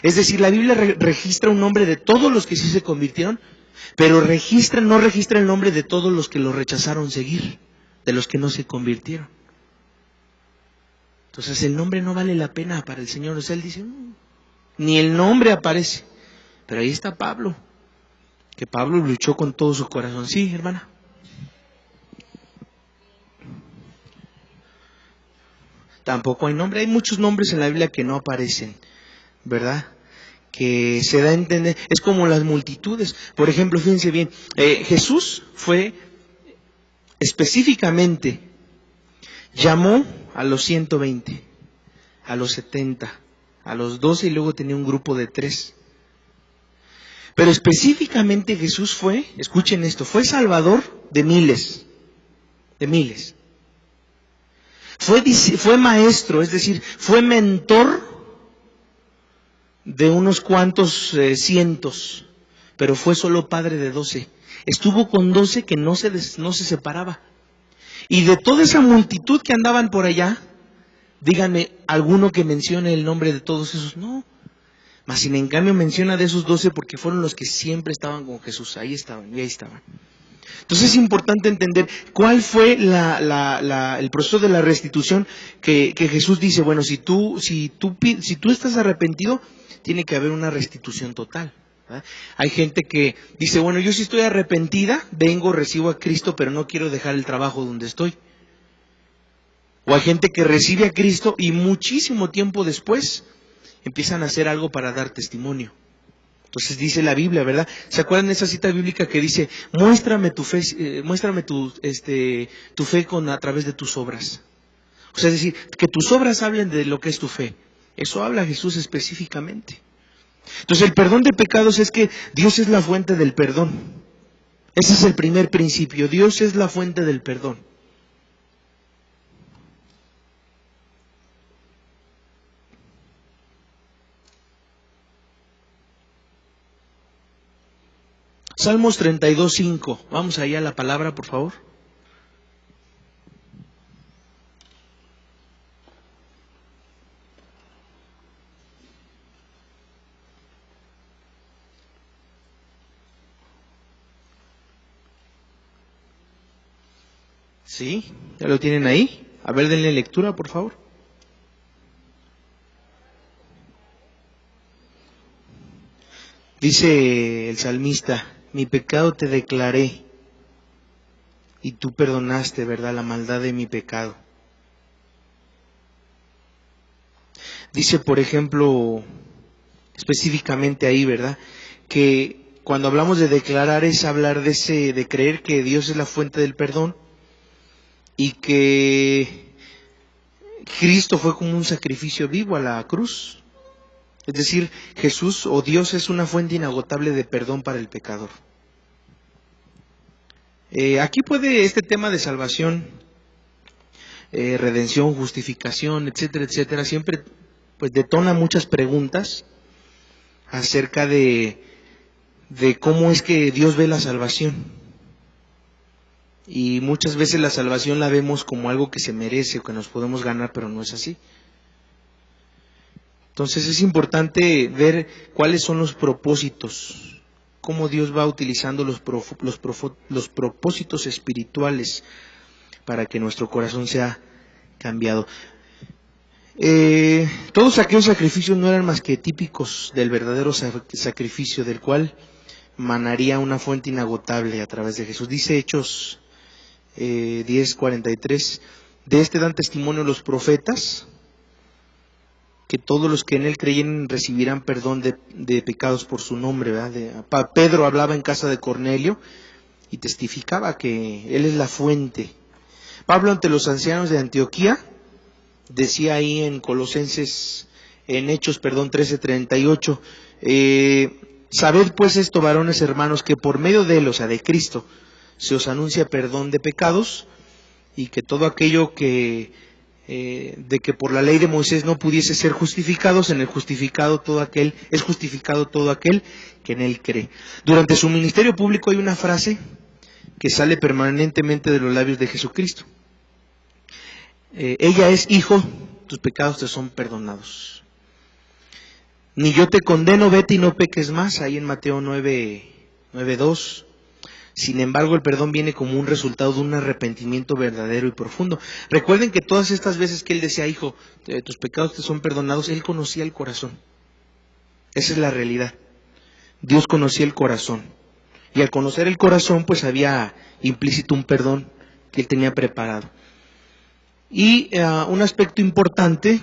Es decir, la Biblia registra un nombre de todos los que sí se convirtieron, pero no registra el nombre de todos los que lo rechazaron seguir, de los que no se convirtieron. Entonces el nombre no vale la pena para el Señor. O sea, Él dice, ni el nombre aparece. Pero ahí está Pablo, que Pablo luchó con todo su corazón. Sí, hermana. Tampoco hay nombre. Hay muchos nombres en la Biblia que no aparecen, ¿verdad? Que se da a entender. Es como las multitudes. Por ejemplo, fíjense bien, Jesús fue específicamente, llamó a los 120, a los 70, a los 12 y luego tenía un grupo de 3. Pero específicamente Jesús fue, escuchen esto, fue salvador de miles, de miles. Fue maestro, es decir, fue mentor de unos cuantos cientos, pero fue solo padre de 12. Estuvo con 12 que no se separaba. Y de toda esa multitud que andaban por allá, díganme, ¿alguno que mencione el nombre de todos esos? No. Mas sin en cambio menciona de esos 12 porque fueron los que siempre estaban con Jesús. Ahí estaban, y ahí estaban. Entonces es importante entender cuál fue el proceso de la restitución que Jesús dice, bueno, si tú estás arrepentido, tiene que haber una restitución total. ¿Verdad? Hay gente que dice, bueno, yo sí estoy arrepentida, vengo, recibo a Cristo, pero no quiero dejar el trabajo donde estoy. O hay gente que recibe a Cristo y muchísimo tiempo después empiezan a hacer algo para dar testimonio. Entonces dice la Biblia, ¿verdad? ¿Se acuerdan de esa cita bíblica que dice, muéstrame tu fe, tu fe a través de tus obras? O sea, es decir, que tus obras hablen de lo que es tu fe. Eso habla Jesús específicamente. Entonces el perdón de pecados es que Dios es la fuente del perdón. Ese es el primer principio. Dios es la fuente del perdón. Salmos 32:5. Vamos allá a la palabra, por favor. ¿Sí? ¿Ya lo tienen ahí? A ver, denle lectura, por favor. Dice el salmista, mi pecado te declaré y tú perdonaste, ¿verdad?, la maldad de mi pecado. Dice, por ejemplo, específicamente ahí, ¿verdad?, que cuando hablamos de declarar es hablar de creer que Dios es la fuente del perdón y que Cristo fue como un sacrificio vivo a la cruz. Es decir, Jesús o Dios es una fuente inagotable de perdón para el pecador. Aquí puede este tema de salvación, redención, justificación, etcétera, etcétera, siempre pues detona muchas preguntas acerca de cómo es que Dios ve la salvación. Y muchas veces la salvación la vemos como algo que se merece o que nos podemos ganar, pero no es así. Entonces es importante ver cuáles son los propósitos cómo Dios va utilizando los propósitos espirituales para que nuestro corazón sea cambiado. Todos aquellos sacrificios no eran más que típicos del verdadero sacrificio, del cual manaría una fuente inagotable a través de Jesús. Dice Hechos 10:43, de este dan testimonio los profetas, que todos los que en él creyen recibirán perdón de pecados por su nombre, ¿verdad? Pedro hablaba en casa de Cornelio y testificaba que él es la fuente. Pablo ante los ancianos de Antioquía decía ahí en Hechos 13:38, sabed pues esto, varones hermanos, que por medio de él, o sea, de Cristo, se os anuncia perdón de pecados, y que todo aquello de que por la ley de Moisés no pudiese ser justificados, en el justificado todo aquel, es justificado todo aquel que en él cree. Durante su ministerio público hay una frase que sale permanentemente de los labios de Jesucristo. Ella es: hijo, tus pecados te son perdonados. Ni yo te condeno, vete y no peques más, ahí en Mateo 9:2. Sin embargo, el perdón viene como un resultado de un arrepentimiento verdadero y profundo. Recuerden que todas estas veces que él decía: hijo, tus pecados te son perdonados, él conocía el corazón. Esa es la realidad. Dios conocía el corazón. Y al conocer el corazón, pues había implícito un perdón que él tenía preparado. Y un aspecto importante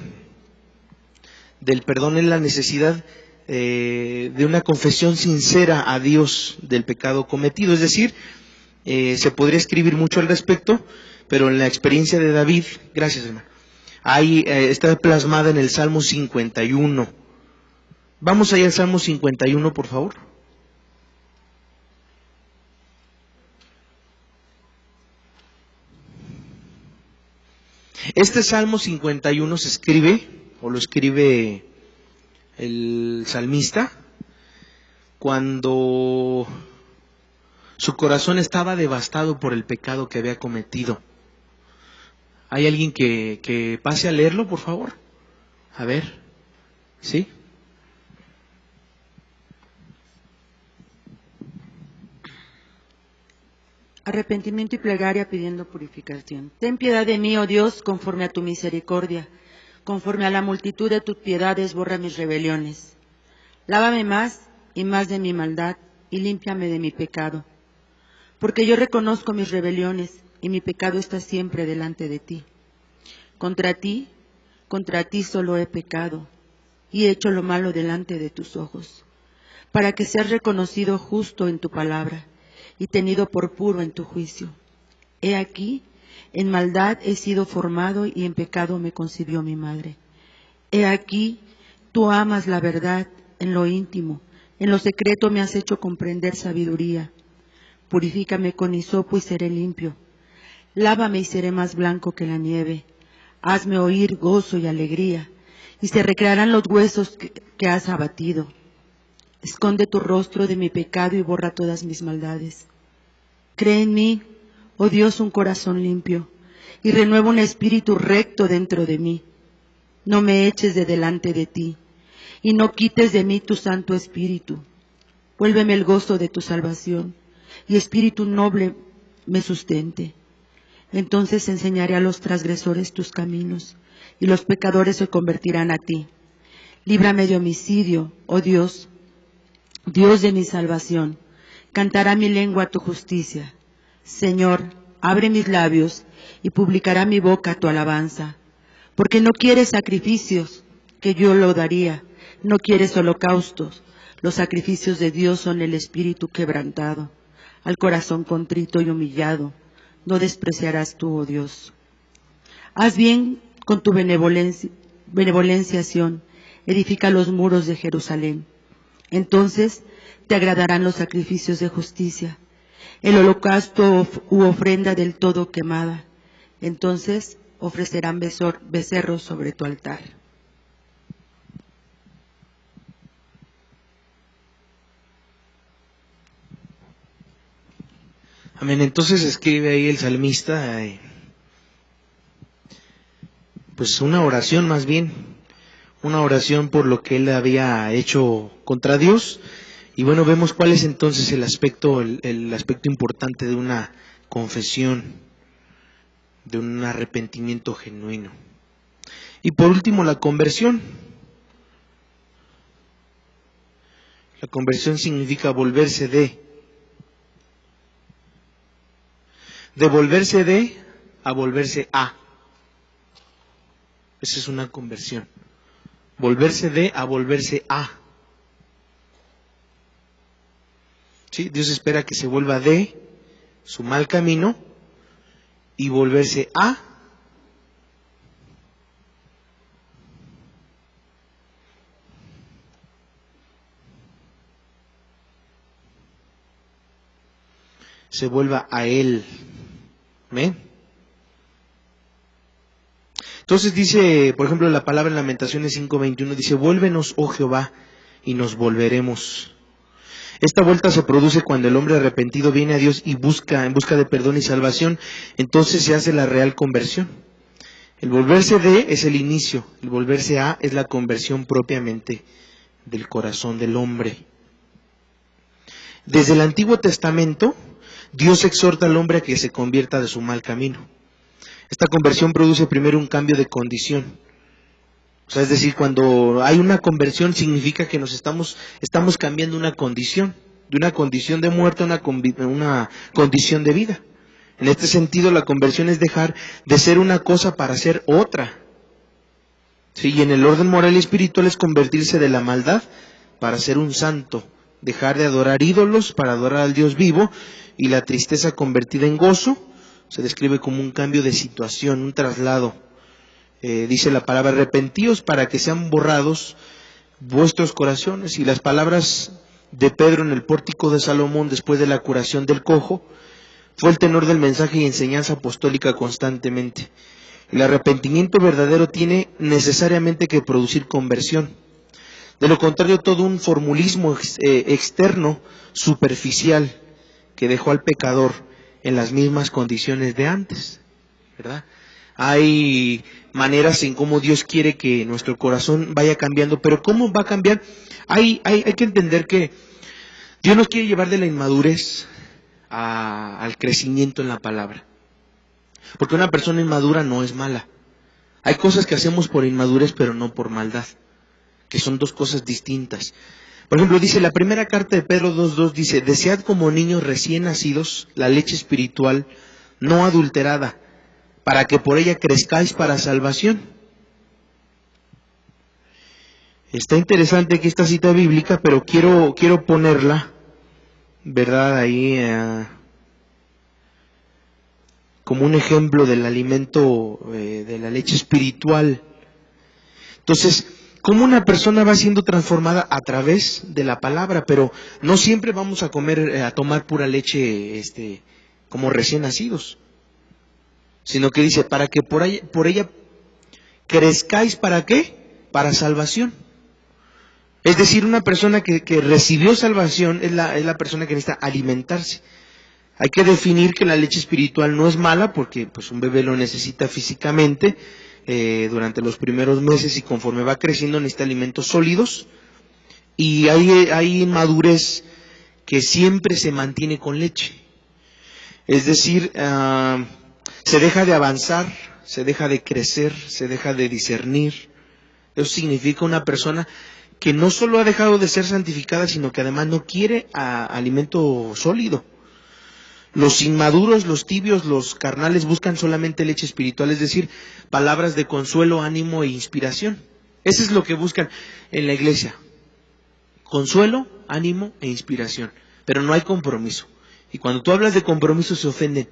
del perdón es la necesidad de una confesión sincera a Dios del pecado cometido. Es decir, se podría escribir mucho al respecto, pero en la experiencia de David, gracias hermano, está plasmada en el Salmo 51. Vamos allá al Salmo 51, por favor. Este Salmo 51 se escribe, o lo escribe el salmista, cuando su corazón estaba devastado por el pecado que había cometido. ¿Hay alguien que pase a leerlo, por favor? A ver, ¿sí? Arrepentimiento y plegaria pidiendo purificación. Ten piedad de mí, oh Dios, conforme a tu misericordia. Conforme a la multitud de tus piedades, borra mis rebeliones. Lávame más y más de mi maldad, y límpiame de mi pecado. Porque yo reconozco mis rebeliones, y mi pecado está siempre delante de ti. Contra ti solo he pecado, y he hecho lo malo delante de tus ojos, para que seas reconocido justo en tu palabra, y tenido por puro en tu juicio. He aquí, en maldad he sido formado, y en pecado me concibió mi madre. He aquí, tú amas la verdad en lo íntimo, en lo secreto me has hecho comprender sabiduría. Purifícame con hisopo y seré limpio. Lávame y seré más blanco que la nieve. Hazme oír gozo y alegría, y se recrearán los huesos que has abatido. Esconde tu rostro de mi pecado y borra todas mis maldades. Cree en mí, oh Dios, un corazón limpio, y renueva un espíritu recto dentro de mí. No me eches de delante de ti, y no quites de mí tu Santo Espíritu. Vuélveme el gozo de tu salvación, y espíritu noble me sustente. Entonces enseñaré a los transgresores tus caminos, y los pecadores se convertirán a ti. Líbrame de homicidio, oh Dios, Dios de mi salvación. Cantará mi lengua tu justicia. Señor, abre mis labios, y publicará mi boca tu alabanza. Porque no quieres sacrificios, que yo lo daría, no quieres holocaustos. Los sacrificios de Dios son el espíritu quebrantado. Al corazón contrito y humillado, no despreciarás tú, oh Dios. Haz bien con tu benevolencia, Sión, edifica los muros de Jerusalén. Entonces te agradarán los sacrificios de justicia, el holocausto u ofrenda del todo quemada. Entonces ofrecerán becerros sobre tu altar. Amén. Entonces escribe ahí el salmista, pues una oración más bien, una oración por lo que él había hecho contra Dios, Y bueno, vemos cuál es entonces el aspecto importante de una confesión, de un arrepentimiento genuino. Y por último, la conversión. La conversión significa volverse de volverse de a volverse a. Esa es una conversión. Volverse de a volverse a. ¿Sí? Dios espera que se vuelva de su mal camino y volverse a se vuelva a Él. ¿Amén? Entonces dice, por ejemplo, la palabra en Lamentaciones 5:21 dice: vuélvenos, oh Jehová, y nos volveremos. Esta vuelta se produce cuando el hombre arrepentido viene a Dios y en busca de perdón y salvación. Entonces se hace la real conversión. El volverse de es el inicio, el volverse a es la conversión propiamente del corazón del hombre. Desde el Antiguo Testamento, Dios exhorta al hombre a que se convierta de su mal camino. Esta conversión produce primero un cambio de condición. O sea, es decir, cuando hay una conversión significa que estamos cambiando una condición, de una condición de muerte a una condición de vida. En este sentido, la conversión es dejar de ser una cosa para ser otra. Sí, y en el orden moral y espiritual es convertirse de la maldad para ser un santo, dejar de adorar ídolos para adorar al Dios vivo, y la tristeza convertida en gozo se describe como un cambio de situación, un traslado. Dice la palabra: arrepentíos para que sean borrados vuestros corazones. Y las palabras de Pedro en el pórtico de Salomón después de la curación del cojo fue el tenor del mensaje y enseñanza apostólica constantemente. El arrepentimiento verdadero tiene necesariamente que producir conversión. De lo contrario, todo un formulismo externo, superficial, que dejó al pecador en las mismas condiciones de antes, ¿verdad? Hay maneras en cómo Dios quiere que nuestro corazón vaya cambiando, pero ¿cómo va a cambiar? Hay que entender que Dios nos quiere llevar de la inmadurez al crecimiento en la palabra. Porque una persona inmadura no es mala. Hay cosas que hacemos por inmadurez, pero no por maldad, que son dos cosas distintas. Por ejemplo, dice la primera carta de Pedro 2:2, dice: desead como niños recién nacidos la leche espiritual no adulterada, para que por ella crezcáis para salvación. Está interesante aquí esta cita bíblica, pero quiero ponerla, ¿verdad?, ahí como un ejemplo del alimento de la leche espiritual. Entonces, ¿cómo una persona va siendo transformada? A través de la palabra, pero no siempre vamos a tomar pura leche como recién nacidos, sino que dice: para que por ella crezcáis, ¿para qué? Para salvación. Es decir, una persona que recibió salvación es la persona que necesita alimentarse. Hay que definir que la leche espiritual no es mala, porque pues un bebé lo necesita físicamente durante los primeros meses, y conforme va creciendo necesita alimentos sólidos, y hay madurez que siempre se mantiene con leche. Es decir, se deja de avanzar, se deja de crecer, se deja de discernir. Eso significa una persona que no solo ha dejado de ser santificada, sino que además no quiere alimento sólido. Los inmaduros, los tibios, los carnales buscan solamente leche espiritual, es decir, palabras de consuelo, ánimo e inspiración. Eso es lo que buscan en la iglesia: consuelo, ánimo e inspiración. Pero no hay compromiso. Y cuando tú hablas de compromiso se ofenden.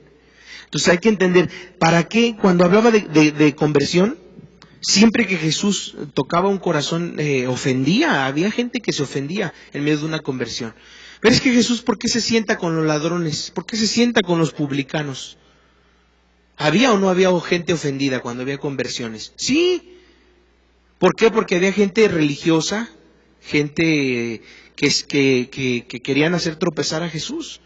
Entonces hay que entender, ¿para qué? Cuando hablaba de conversión, siempre que Jesús tocaba un corazón ofendía. Había gente que se ofendía en medio de una conversión. Pero es que Jesús, ¿por qué se sienta con los ladrones? ¿Por qué se sienta con los publicanos? ¿Había o no había gente ofendida cuando había conversiones? Sí. ¿Por qué? Porque había gente religiosa, gente que querían hacer tropezar a Jesús.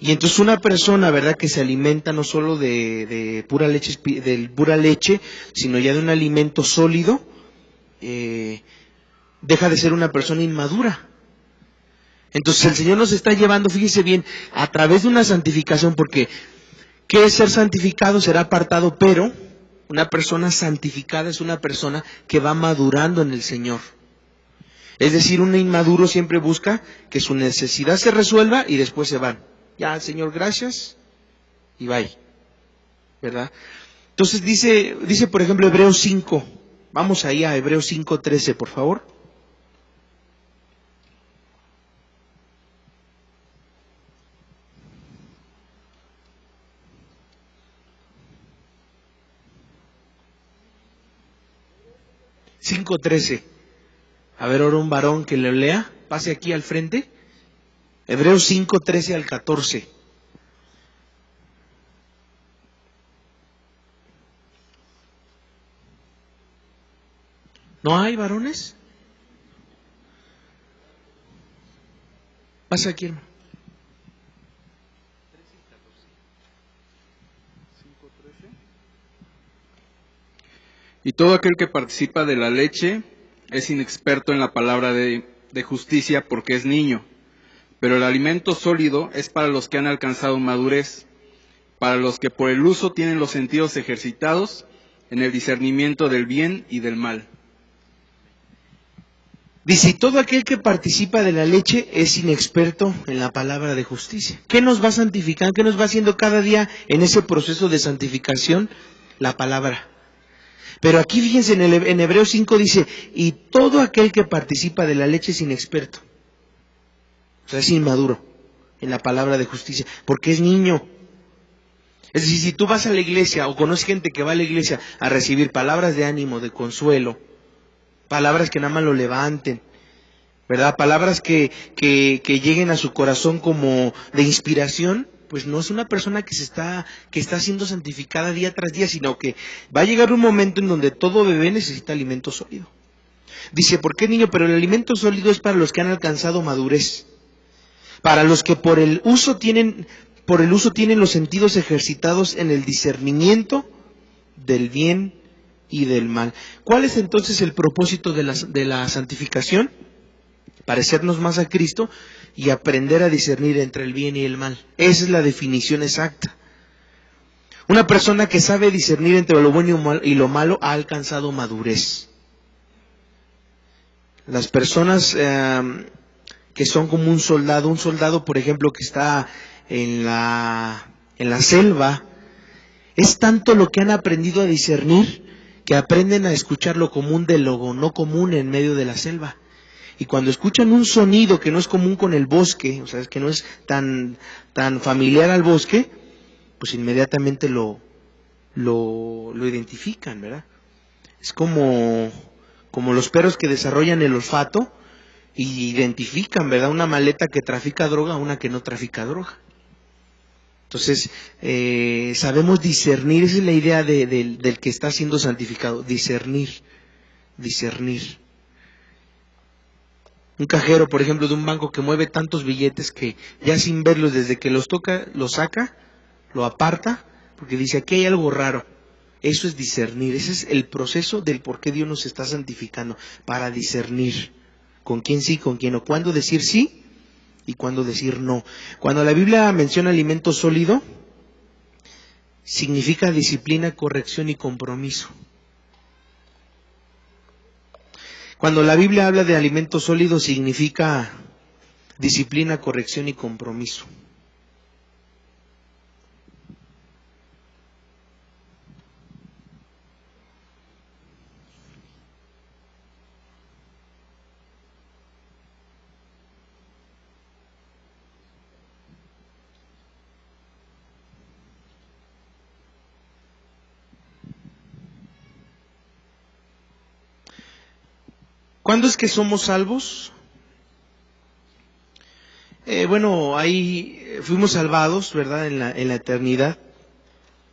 Y entonces una persona, ¿verdad?, que se alimenta no solo de pura leche, sino ya de un alimento sólido, deja de ser una persona inmadura. Entonces el Señor nos está llevando, fíjese bien, a través de una santificación, porque ¿qué es ser santificado? Será apartado, pero una persona santificada es una persona que va madurando en el Señor. Es decir, un inmaduro siempre busca que su necesidad se resuelva y después se van. Ya, Señor, gracias, y bye. ¿Verdad? Entonces dice por ejemplo Hebreos 5, vamos ahí a Hebreos 5:13, por favor. A ver, ahora un varón que le lea, pase aquí al frente. Hebreos 5:13 al 14. ¿No hay varones? Pasa aquí, hermano. Y todo aquel que participa de la leche es inexperto en la palabra de justicia porque es niño. Pero el alimento sólido es para los que han alcanzado madurez, para los que por el uso tienen los sentidos ejercitados en el discernimiento del bien y del mal. Dice, todo aquel que participa de la leche es inexperto en la palabra de justicia. ¿Qué nos va santificando? ¿Qué nos va haciendo cada día en ese proceso de santificación? La palabra. Pero aquí fíjense, en Hebreos 5 dice, y todo aquel que participa de la leche es inexperto. O sea, es inmaduro en la palabra de justicia, porque es niño. Es decir, si tú vas a la iglesia o conoces gente que va a la iglesia a recibir palabras de ánimo, de consuelo, palabras que nada más lo levanten, ¿verdad? Palabras que lleguen a su corazón como de inspiración, pues no es una persona que está siendo santificada día tras día, sino que va a llegar un momento en donde todo bebé necesita alimento sólido. Dice, ¿por qué niño? Pero el alimento sólido es para los que han alcanzado madurez, para los que por el uso tienen los sentidos ejercitados en el discernimiento del bien y del mal. ¿Cuál es entonces el propósito de la santificación? Parecernos más a Cristo y aprender a discernir entre el bien y el mal. Esa es la definición exacta. Una persona que sabe discernir entre lo bueno y lo malo ha alcanzado madurez. Las personas que son como un soldado por ejemplo que está en la selva, es tanto lo que han aprendido a discernir que aprenden a escuchar lo común de lo no común en medio de la selva. Y cuando escuchan un sonido que no es común con el bosque, o sea, que no es tan familiar al bosque, pues inmediatamente lo identifican, ¿verdad? Es como los perros que desarrollan el olfato y identifican, ¿verdad? Una maleta que trafica droga a una que no trafica droga. Entonces, sabemos discernir, esa es la idea del que está siendo santificado, discernir. Un cajero, por ejemplo, de un banco que mueve tantos billetes que ya sin verlos, desde que los toca, los saca, lo aparta, porque dice, aquí hay algo raro. Eso es discernir, ese es el proceso del por qué Dios nos está santificando, para discernir con quién sí, con quién no, cuándo decir sí y cuándo decir no. Cuando la Biblia menciona alimento sólido, significa disciplina, corrección y compromiso. Cuando la Biblia habla de alimento sólido, significa disciplina, corrección y compromiso. ¿Cuándo es que somos salvos? Ahí fuimos salvados, ¿verdad? En la eternidad.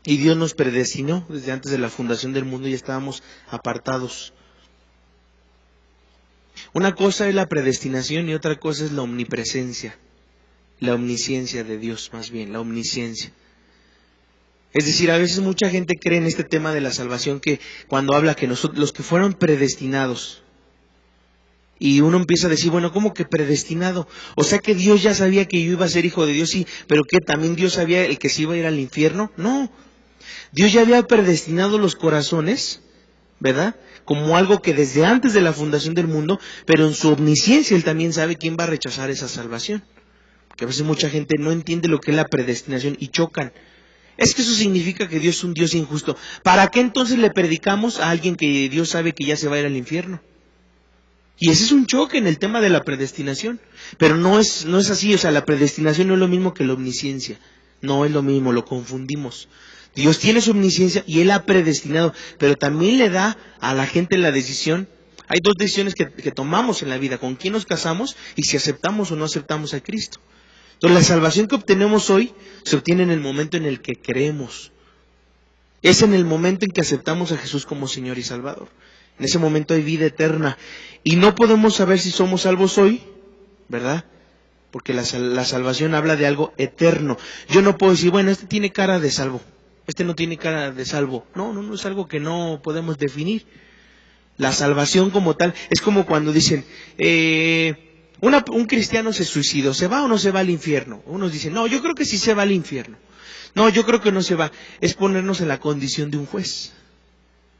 Y Dios nos predestinó desde antes de la fundación del mundo, ya estábamos apartados. Una cosa es la predestinación y otra cosa es la omnipresencia, la omnisciencia de Dios, más bien, la omnisciencia. Es decir, a veces mucha gente cree en este tema de la salvación que cuando habla que nosotros, los que fueron predestinados, Y uno empieza a decir, bueno, ¿cómo que predestinado? O sea que Dios ya sabía que yo iba a ser hijo de Dios, sí, pero que también Dios sabía el que se iba a ir al infierno. No, Dios ya había predestinado los corazones, ¿verdad? Como algo que desde antes de la fundación del mundo, pero en su omnisciencia Él también sabe quién va a rechazar esa salvación. Que a veces mucha gente no entiende lo que es la predestinación y chocan. Es que eso significa que Dios es un Dios injusto. ¿Para qué entonces le predicamos a alguien que Dios sabe que ya se va a ir al infierno? Y ese es un choque en el tema de la predestinación. Pero no es así, o sea, la predestinación no es lo mismo que la omnisciencia. No es lo mismo, lo confundimos. Dios tiene su omnisciencia y Él ha predestinado, pero también le da a la gente la decisión. Hay dos decisiones que tomamos en la vida, con quién nos casamos y si aceptamos o no aceptamos a Cristo. Entonces la salvación que obtenemos hoy se obtiene en el momento en el que creemos. Es en el momento en que aceptamos a Jesús como Señor y Salvador. En ese momento hay vida eterna. Y no podemos saber si somos salvos hoy, ¿verdad? Porque la salvación habla de algo eterno. Yo no puedo decir, bueno, este tiene cara de salvo, este no tiene cara de salvo. No es algo que no podemos definir. La salvación como tal es como cuando dicen, un cristiano se suicidó, ¿se va o no se va al infierno? Unos dicen, no, yo creo que sí se va al infierno. No, yo creo que no se va. Es ponernos en la condición de un juez.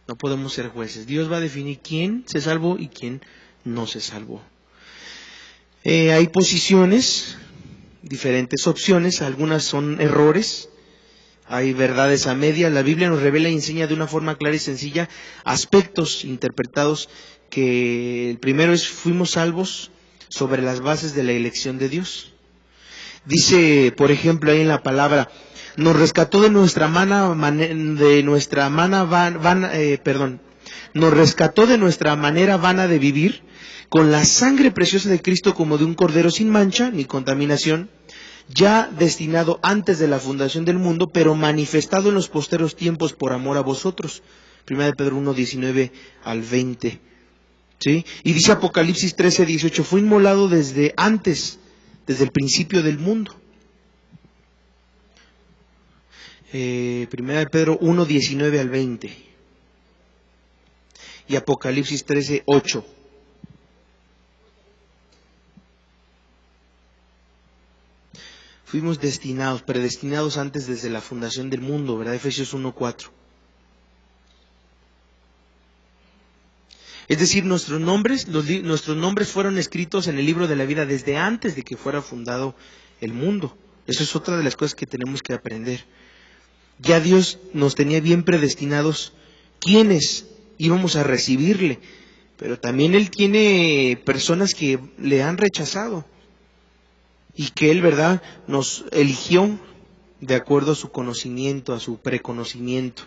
No podemos ser jueces. Dios va a definir quién se salvó y quién no se salvó. Hay posiciones, diferentes opciones, algunas son errores, hay verdades a medias. La Biblia nos revela y enseña de una forma clara y sencilla aspectos interpretados que el primero es fuimos salvos sobre las bases de la elección de Dios. Dice, por ejemplo, ahí en la palabra, nos rescató de nuestra nos rescató de nuestra manera vana de vivir con la sangre preciosa de Cristo como de un cordero sin mancha ni contaminación, ya destinado antes de la fundación del mundo, pero manifestado en los posteros tiempos por amor a vosotros. 1 Pedro 1, 19 al 20. ¿Sí? Y dice Apocalipsis 13, 18, fue inmolado desde antes, desde el principio del mundo. 1 Pedro 1, 19 al 20. Y Apocalipsis 13, 8. Fuimos destinados, predestinados antes desde la fundación del mundo, ¿verdad? Efesios 1, 4. Es decir, nuestros nombres fueron escritos en el libro de la vida desde antes de que fuera fundado el mundo. Eso es otra de las cosas que tenemos que aprender. Ya Dios nos tenía bien predestinados quiénes íbamos a recibirle, pero también Él tiene personas que le han rechazado y que Él, ¿verdad?, nos eligió de acuerdo a su conocimiento, a su preconocimiento.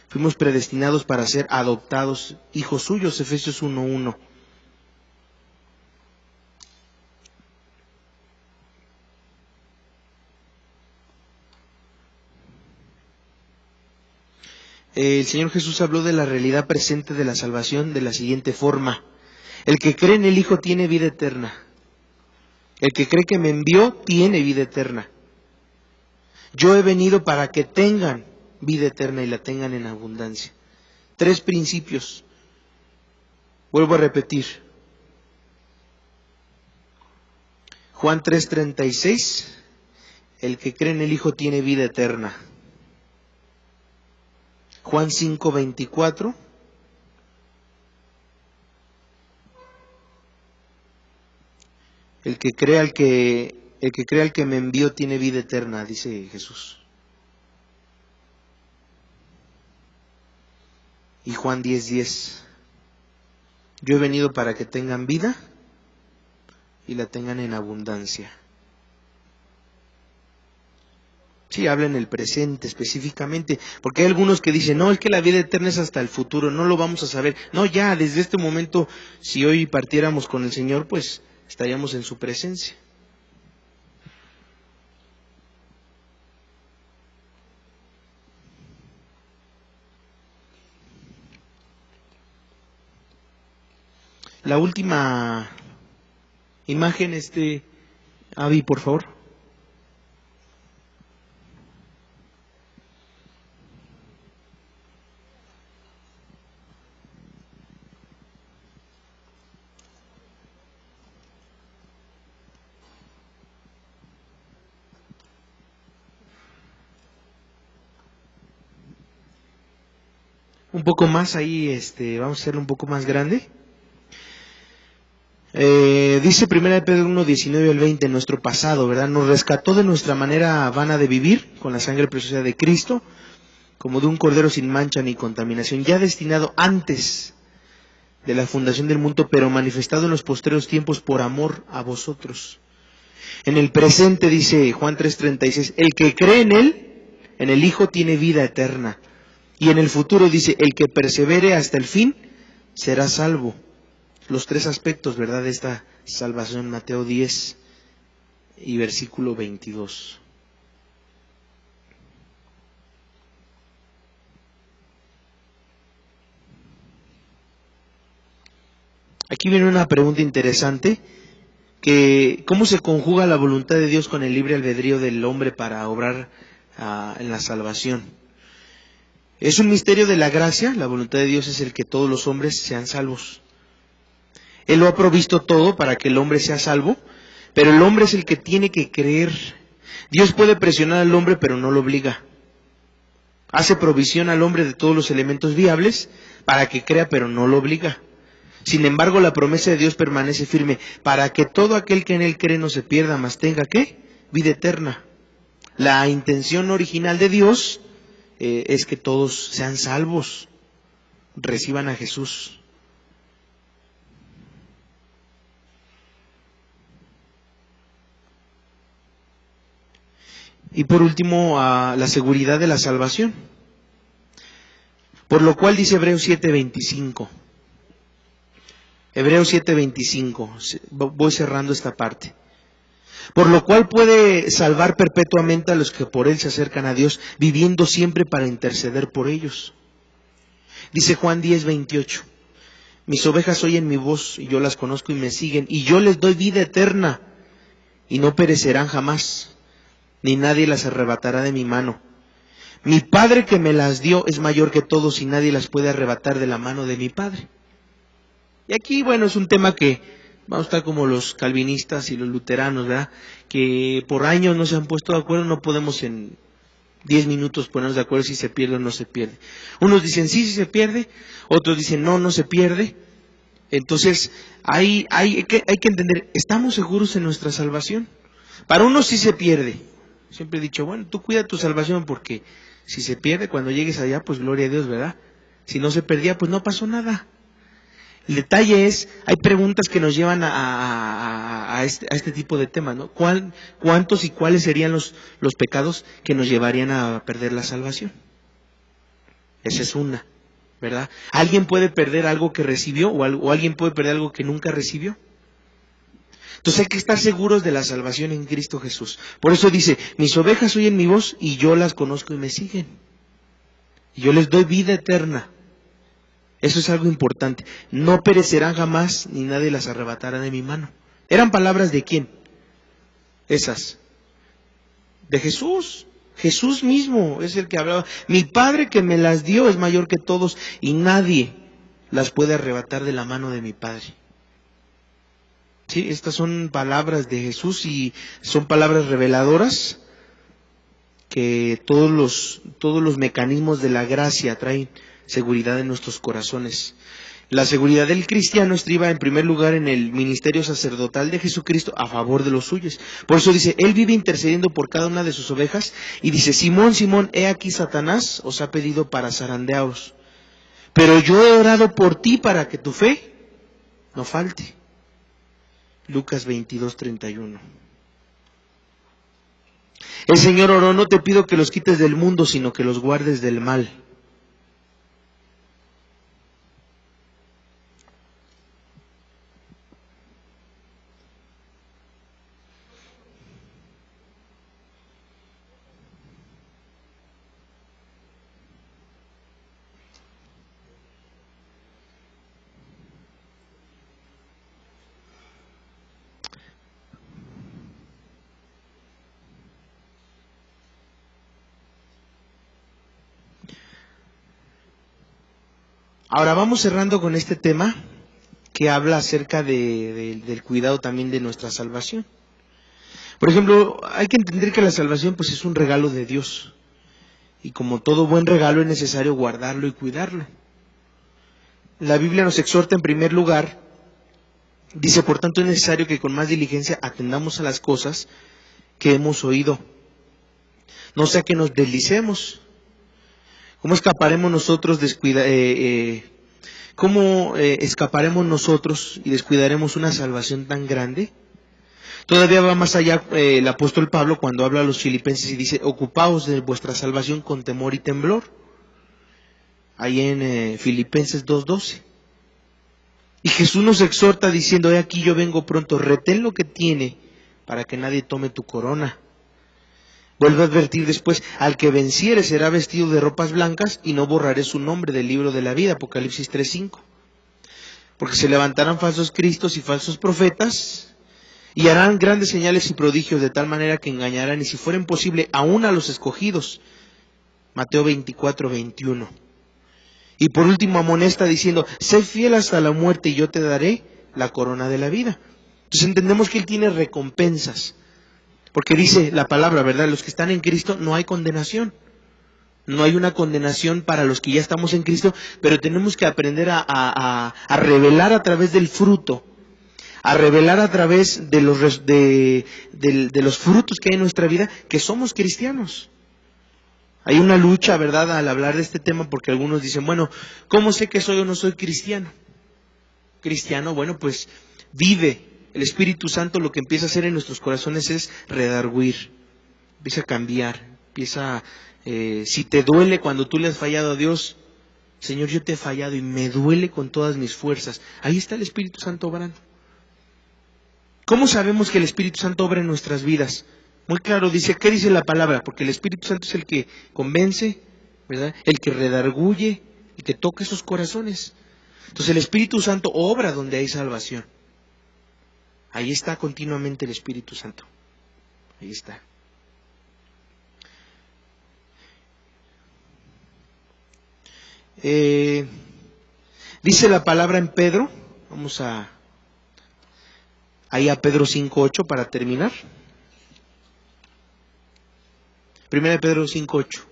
Fuimos predestinados para ser adoptados hijos suyos, Efesios 1:1. El Señor Jesús habló de la realidad presente de la salvación de la siguiente forma. El que cree en el Hijo tiene vida eterna. El que cree que me envió tiene vida eterna. Yo he venido para que tengan vida eterna y la tengan en abundancia. 3 principios. Vuelvo a repetir. Juan 3:36. El que cree en el Hijo tiene vida eterna. Juan 5:24. El que crea al que me envió tiene vida eterna, dice Jesús. Y Juan 10:10. Yo he venido para que tengan vida y la tengan en abundancia. Sí, habla en el presente específicamente, porque hay algunos que dicen, no, es que la vida eterna es hasta el futuro, no lo vamos a saber. No, ya, desde este momento, si hoy partiéramos con el Señor, pues estaríamos en su presencia. La última imagen, Avi, por favor. un poco más ahí, vamos a hacerlo un poco más grande. Dice 1 Pedro 1, 19 al 20, nuestro pasado, ¿verdad? Nos rescató de nuestra manera vana de vivir, con la sangre preciosa de Cristo, como de un cordero sin mancha ni contaminación, ya destinado antes de la fundación del mundo, pero manifestado en los postreros tiempos por amor a vosotros. En el presente, dice Juan 3:36, el que cree en Él, en el Hijo, tiene vida eterna. Y en el futuro dice, el que persevere hasta el fin, será salvo. Los tres aspectos, ¿verdad?, de esta salvación, Mateo 10 y versículo 22. Aquí viene una pregunta interesante, que ¿cómo se conjuga la voluntad de Dios con el libre albedrío del hombre para obrar en la salvación? Es un misterio de la gracia. La voluntad de Dios es el que todos los hombres sean salvos. Él lo ha provisto todo para que el hombre sea salvo, pero el hombre es el que tiene que creer. Dios puede presionar al hombre, pero no lo obliga. Hace provisión al hombre de todos los elementos viables para que crea, pero no lo obliga. Sin embargo, la promesa de Dios permanece firme, para que todo aquel que en Él cree no se pierda, mas tenga, ¿qué?, vida eterna. La intención original de Dios es que todos sean salvos, reciban a Jesús. Y por último, la seguridad de la salvación. Por lo cual dice Hebreos 7:25. Hebreos 7:25. Voy cerrando esta parte. Por lo cual puede salvar perpetuamente a los que por Él se acercan a Dios, viviendo siempre para interceder por ellos. Dice Juan 10:28. Mis ovejas oyen mi voz, y yo las conozco y me siguen, y yo les doy vida eterna, y no perecerán jamás, ni nadie las arrebatará de mi mano. Mi Padre que me las dio es mayor que todos, y nadie las puede arrebatar de la mano de mi Padre. Y aquí, bueno, es un tema que vamos a estar como los calvinistas y los luteranos, ¿verdad?, que por años no se han puesto de acuerdo. No podemos en 10 minutos ponernos de acuerdo si se pierde o no se pierde. Unos dicen sí se pierde, otros dicen no se pierde. Entonces, hay que entender, ¿estamos seguros en nuestra salvación? Para unos sí se pierde. Siempre he dicho, bueno, tú cuida tu salvación, porque si se pierde cuando llegues allá, pues gloria a Dios, ¿verdad? Si no se perdía, pues no pasó nada. El detalle es, hay preguntas que nos llevan a este tipo de temas, ¿no? ¿Cuántos y cuáles serían los pecados que nos llevarían a perder la salvación? Esa es una, ¿verdad? ¿Alguien puede perder algo que recibió o alguien puede perder algo que nunca recibió? Entonces hay que estar seguros de la salvación en Cristo Jesús. Por eso dice, mis ovejas oyen mi voz y yo las conozco y me siguen. Y yo les doy vida eterna. Eso es algo importante. No perecerán jamás, ni nadie las arrebatará de mi mano. ¿Eran palabras de quién? Esas. De Jesús. Jesús mismo es el que hablaba. Mi Padre que me las dio es mayor que todos, y nadie las puede arrebatar de la mano de mi Padre. Sí, estas son palabras de Jesús y son palabras reveladoras que todos los mecanismos de la gracia traen seguridad en nuestros corazones. La seguridad del cristiano estriba en primer lugar en el ministerio sacerdotal de Jesucristo a favor de los suyos. Por eso dice, Él vive intercediendo por cada una de sus ovejas, y dice, Simón, Simón, he aquí Satanás os ha pedido para zarandearos, pero yo he orado por ti para que tu fe no falte. Lucas 22:31. El Señor oró, no te pido que los quites del mundo, sino que los guardes del mal. Ahora vamos cerrando con este tema que habla acerca del cuidado también de nuestra salvación. Por ejemplo, hay que entender que la salvación es un regalo de Dios, y como todo buen regalo es necesario guardarlo y cuidarlo. la Biblia nos exhorta en primer lugar, dice, por tanto es necesario que con más diligencia atendamos a las cosas que hemos oído, no sea que nos deslicemos. ¿Cómo escaparemos nosotros escaparemos nosotros y descuidaremos una salvación tan grande? Todavía va más allá el apóstol Pablo cuando habla a los filipenses y dice, ocupaos de vuestra salvación con temor y temblor. Ahí en Filipenses 2:12. Y Jesús nos exhorta diciendo, he aquí yo vengo pronto, retén lo que tiene para que nadie tome tu corona. Vuelve a advertir después, al que venciere será vestido de ropas blancas y no borraré su nombre del libro de la vida, Apocalipsis 3:5. Porque se levantarán falsos cristos y falsos profetas y harán grandes señales y prodigios de tal manera que engañarán, y si fueren posible, aún a los escogidos. Mateo 24:21. Y por último amonesta diciendo, sé fiel hasta la muerte y yo te daré la corona de la vida. Entonces entendemos que Él tiene recompensas. Porque dice la palabra, ¿verdad? Los que están en Cristo no hay condenación. No hay una condenación para los que ya estamos en Cristo, pero tenemos que aprender a revelar a través del fruto, a revelar a través de los frutos que hay en nuestra vida, que somos cristianos. Hay una lucha, ¿verdad?, al hablar de este tema, porque algunos dicen, bueno, ¿cómo sé que soy o no soy cristiano? Cristiano, bueno, pues vive. El Espíritu Santo lo que empieza a hacer en nuestros corazones es redarguir, empieza a cambiar, si te duele cuando tú le has fallado a Dios, Señor, yo te he fallado y me duele con todas mis fuerzas. Ahí está el Espíritu Santo obrando. ¿Cómo sabemos que el Espíritu Santo obra en nuestras vidas? Muy claro, dice, ¿qué dice la palabra? Porque el Espíritu Santo es el que convence, ¿verdad? El que redarguye, el que toca esos corazones. Entonces el Espíritu Santo obra donde hay salvación. Ahí está continuamente el Espíritu Santo. Ahí está. Dice la palabra en Pedro, vamos ahí a Pedro 5:8 para terminar. Primera de Pedro 5:8.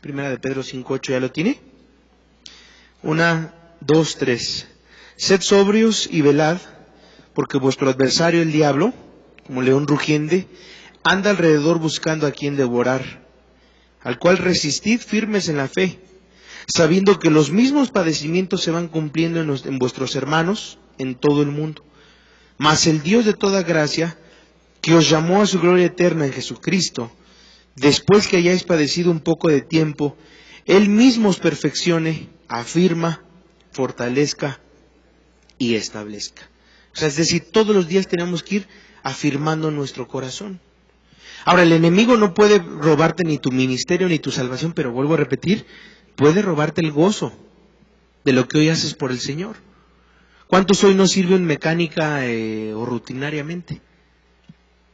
Primera de Pedro 5:8, ¿ya lo tiene? 1, 2, 3. Sed sobrios y velad, porque vuestro adversario el diablo, como león rugiente, anda alrededor buscando a quien devorar, al cual resistid firmes en la fe, sabiendo que los mismos padecimientos se van cumpliendo en vuestros hermanos en todo el mundo. Mas el Dios de toda gracia, que os llamó a su gloria eterna en Jesucristo, después que hayáis padecido un poco de tiempo, Él mismo os perfeccione, afirma, fortalezca y establezca. O sea, es decir, todos los días tenemos que ir afirmando nuestro corazón. Ahora, el enemigo no puede robarte ni tu ministerio ni tu salvación, pero vuelvo a repetir, puede robarte el gozo de lo que hoy haces por el Señor. ¿Cuántos hoy no sirven mecánica o rutinariamente?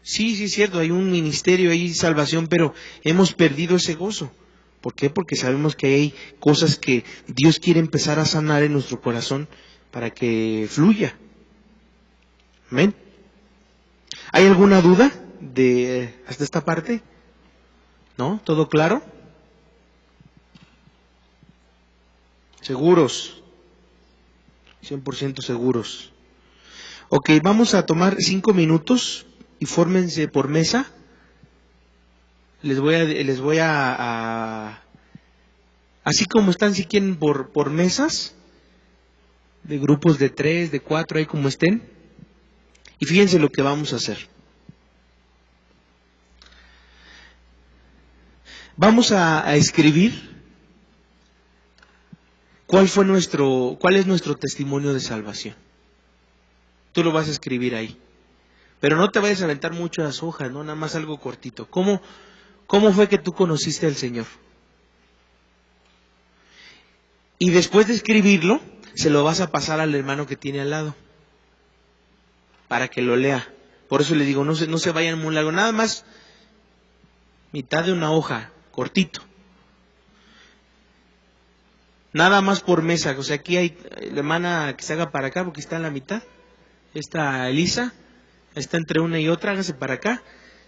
Sí, es cierto, hay un ministerio, hay salvación, pero hemos perdido ese gozo. ¿Por qué? Porque sabemos que hay cosas que Dios quiere empezar a sanar en nuestro corazón para que fluya. ¿Amén? ¿Hay alguna duda hasta esta parte? ¿No? ¿Todo claro? ¿Seguros? 100% seguros. Ok, vamos a tomar 5 minutos y fórmense por mesa. Les voy a así como están, si quieren, por mesas, de grupos de 3, de 4, ahí como estén. Y fíjense lo que vamos a hacer. Vamos a escribir cuál es nuestro testimonio de salvación. Tú lo vas a escribir ahí. Pero no te vayas a aventar muchas hojas, ¿no? Nada más algo cortito. ¿Cómo fue que tú conociste al Señor? Y después de escribirlo, se lo vas a pasar al hermano que tiene al lado, para que lo lea. Por eso le digo, no se vayan muy largo, nada más mitad de una hoja, cortito. Nada más por mesa. O sea, aquí hay la hermana que se haga para acá porque está en la mitad. Está Elisa. Está entre una y otra. Hágase para acá.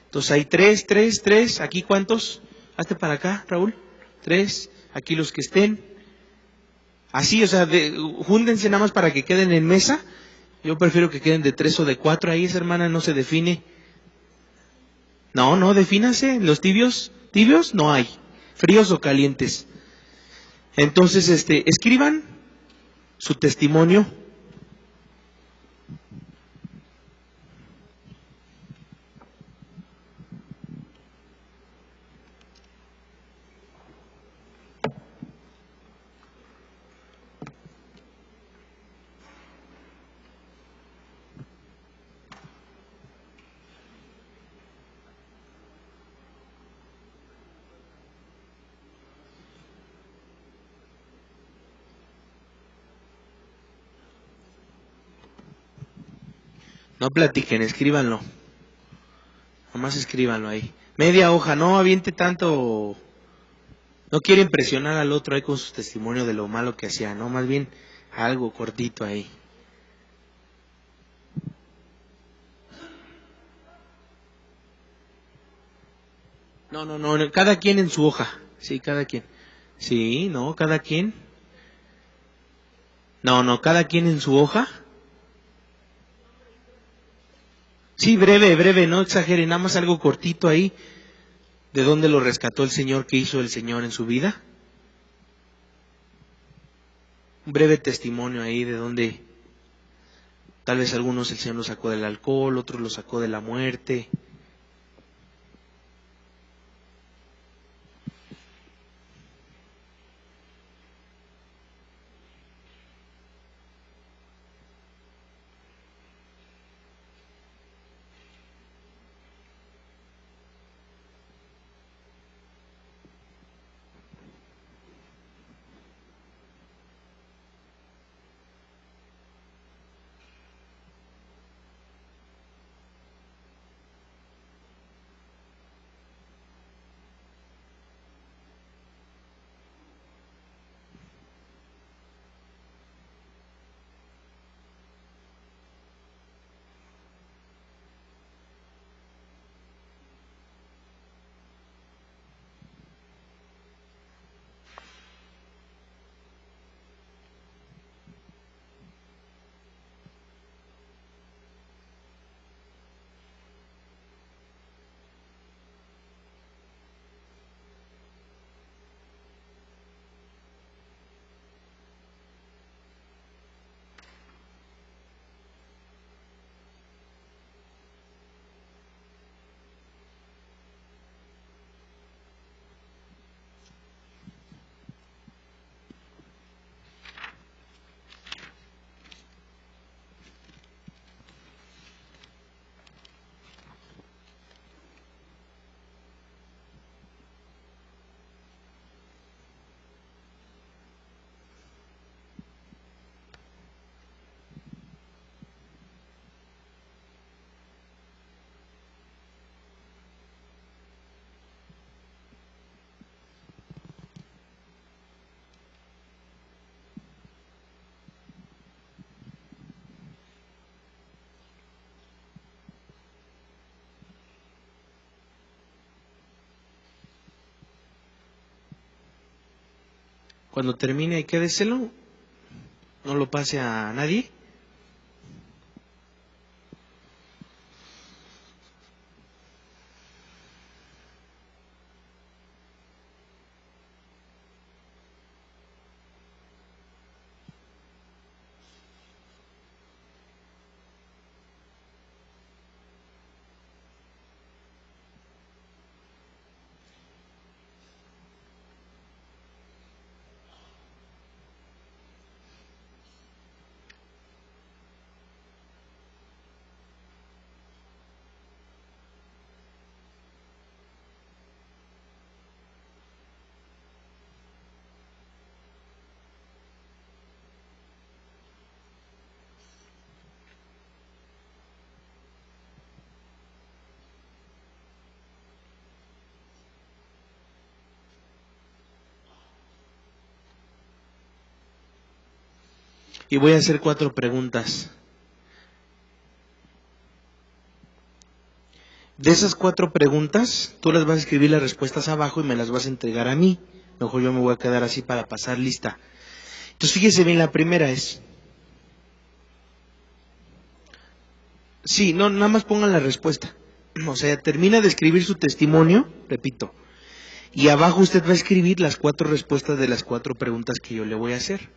Entonces hay 3, 3, 3. ¿Aquí cuántos? Hazte para acá, Raúl. 3. Aquí los que estén. Así, o sea, júntense nada más para que queden en mesa. Yo prefiero que queden de 3 o de 4. Ahí esa hermana no se define. No, defínase. Los tibios no hay. Fríos o calientes. Entonces, escriban su testimonio. No platiquen, escríbanlo. Nomás escríbanlo ahí. Media hoja, no aviente tanto. No quiere impresionar al otro ahí con su testimonio de lo malo que hacía, no, más bien algo cortito ahí. No, cada quien en su hoja. Sí, cada quien. Sí, no, cada quien. No, cada quien en su hoja. Sí, breve, no exageren, nada más algo cortito ahí. ¿De dónde lo rescató el Señor? ¿Qué hizo el Señor en su vida? Un breve testimonio ahí de dónde tal vez algunos el Señor los sacó del alcohol, otros los sacó de la muerte. Cuando termine, quédeselo, no lo pase a nadie. y voy a hacer 4 preguntas. De esas 4 preguntas, tú las vas a escribir las respuestas abajo y me las vas a entregar a mí. Mejor yo me voy a quedar así para pasar lista. Entonces fíjese bien, la primera es... Sí, no, nada más pongan la respuesta. O sea, termina de escribir su testimonio, repito, y abajo usted va a escribir las 4 respuestas de las 4 preguntas que yo le voy a hacer.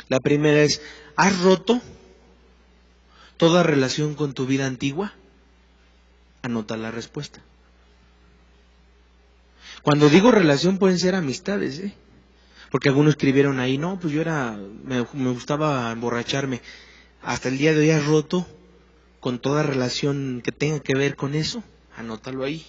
La primera es, ¿has roto toda relación con tu vida antigua? Anota la respuesta. Cuando digo relación pueden ser amistades, ¿eh? Porque algunos escribieron ahí, no, pues yo me gustaba emborracharme. Hasta el día de hoy has roto con toda relación que tenga que ver con eso. Anótalo ahí.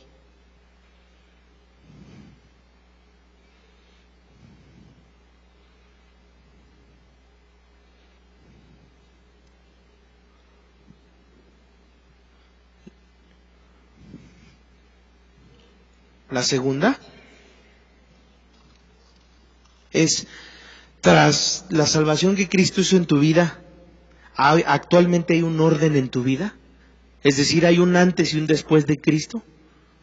La segunda es, tras la salvación que Cristo hizo en tu vida, ¿actualmente hay un orden en tu vida? Es decir, ¿hay un antes y un después de Cristo?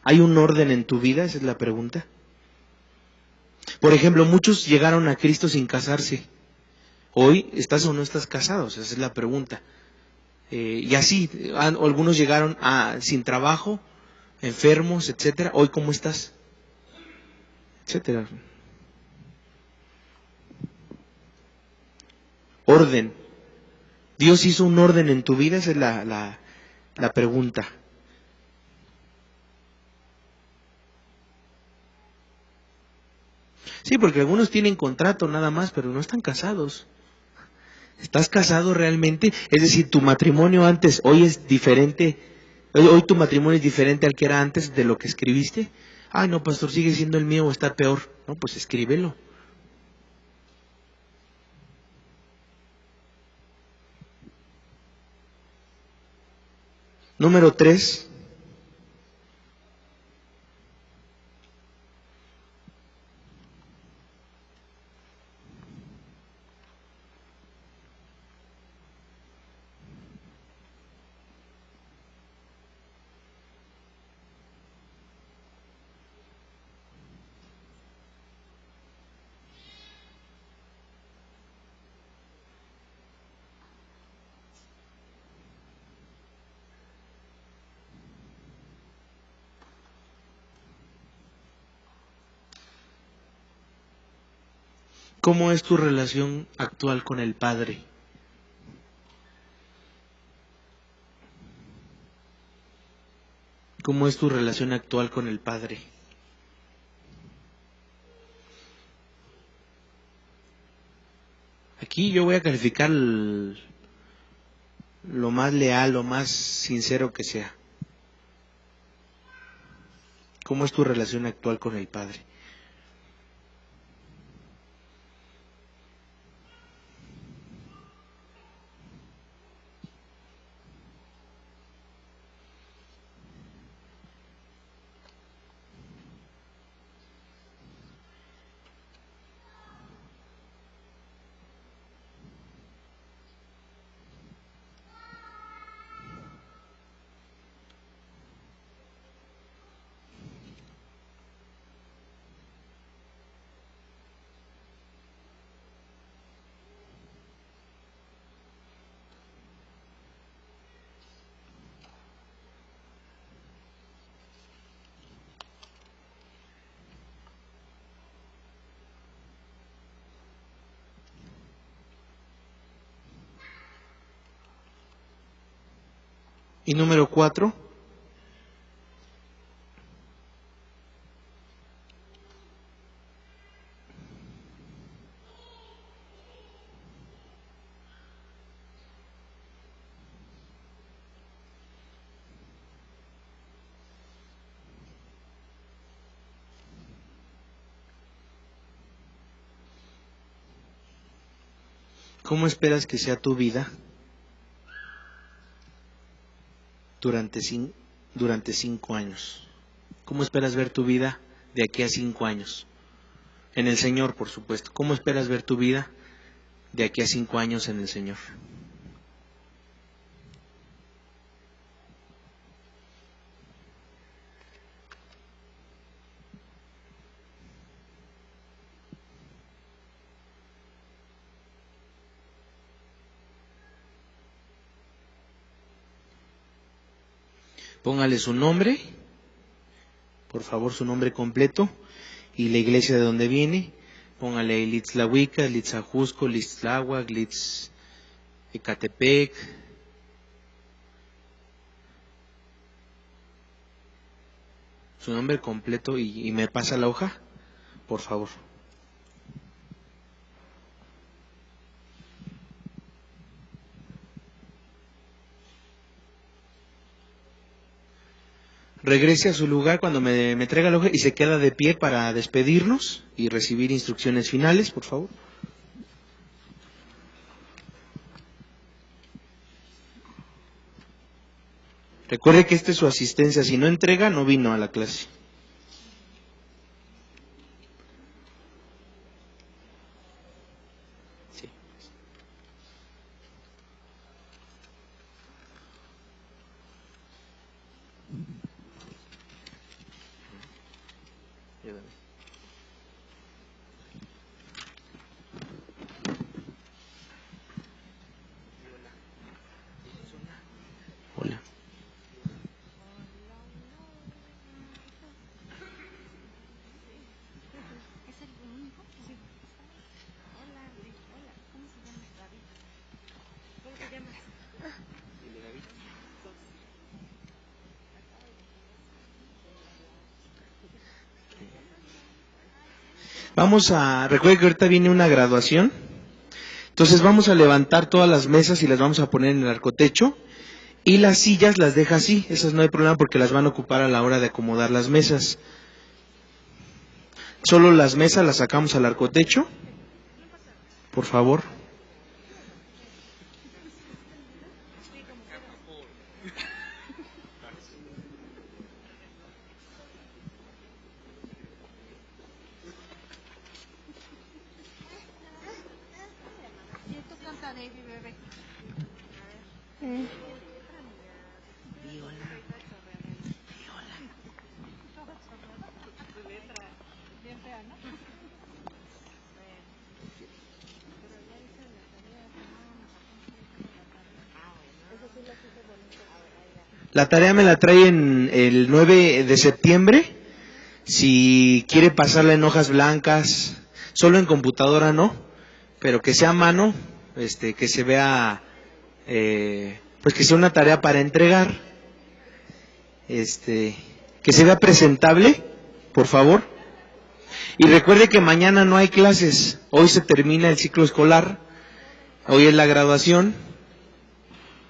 ¿Hay un orden en tu vida? Esa es la pregunta. Por ejemplo, muchos llegaron a Cristo sin casarse. Hoy, ¿estás o no estás casado? Esa es la pregunta. Y así, algunos llegaron sin trabajo, enfermos, etcétera. Hoy, ¿cómo estás? Etcétera. Orden. ¿Dios hizo un orden en tu vida? Esa es la pregunta. Sí, porque algunos tienen contrato nada más, pero no están casados. ¿Estás casado realmente? Es decir, tu matrimonio antes, hoy es diferente. Hoy tu matrimonio es diferente al que era antes de lo que escribiste. Ay, no, pastor, sigue siendo el mío o está peor. No, pues escríbelo. Número 3. ¿Cómo es tu relación actual con el Padre? ¿Cómo es tu relación actual con el Padre? Aquí yo voy a calificar lo más leal, lo más sincero que sea. ¿Cómo es tu relación actual con el Padre? Y número 4, ¿cómo esperas que sea tu vida? durante 5 años. ¿Cómo esperas ver tu vida de aquí a 5 años? En el Señor, por supuesto. ¿Cómo esperas ver tu vida de aquí a 5 años en el Señor? Póngale su nombre, por favor, su nombre completo y la iglesia de donde viene. Póngale Litzlahuica, Litzajusco, Litztláhuac, Litz Ecatepec. Su nombre completo y me pasa la hoja, por favor. Regrese a su lugar cuando me traiga la hoja y se queda de pie para despedirnos y recibir instrucciones finales, por favor. Recuerde que esta es su asistencia. Si no entrega, no vino a la clase. Sí. Hola. Recuerde que ahorita viene una graduación, entonces vamos a levantar todas las mesas y las vamos a poner en el arcotecho, y las sillas las deja así, esas no hay problema porque las van a ocupar a la hora de acomodar las mesas. Solo las mesas las sacamos al arcotecho, por favor. La tarea me la trae en el 9 de septiembre. Si quiere pasarla en hojas blancas, solo en computadora no, pero que sea a mano, que se vea, pues que sea una tarea para entregar, que se vea presentable, por favor. Y recuerde que mañana no hay clases, hoy se termina el ciclo escolar, hoy es la graduación,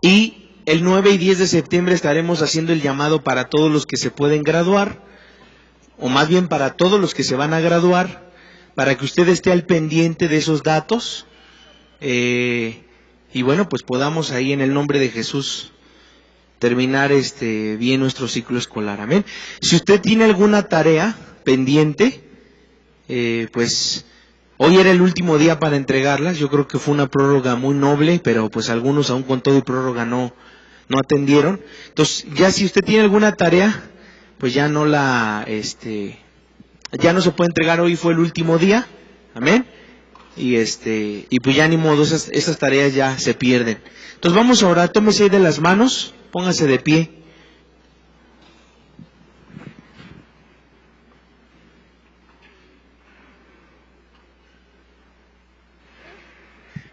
y el 9 y 10 de septiembre estaremos haciendo el llamado para todos los que se pueden graduar, o más bien para todos los que se van a graduar, para que usted esté al pendiente de esos datos, y bueno, pues podamos ahí en el nombre de Jesús terminar bien nuestro ciclo escolar, amén. Si usted tiene alguna tarea pendiente, pues hoy era el último día para entregarlas. Yo creo que fue una prórroga muy noble, pero pues algunos aún con todo y prórroga no atendieron. Entonces, ya si usted tiene alguna tarea, pues ya no ya no se puede entregar. Hoy fue el último día, amén. Y pues ya ni modo, esas tareas ya se pierden. Entonces vamos a orar. Tómese ahí de las manos, póngase de pie.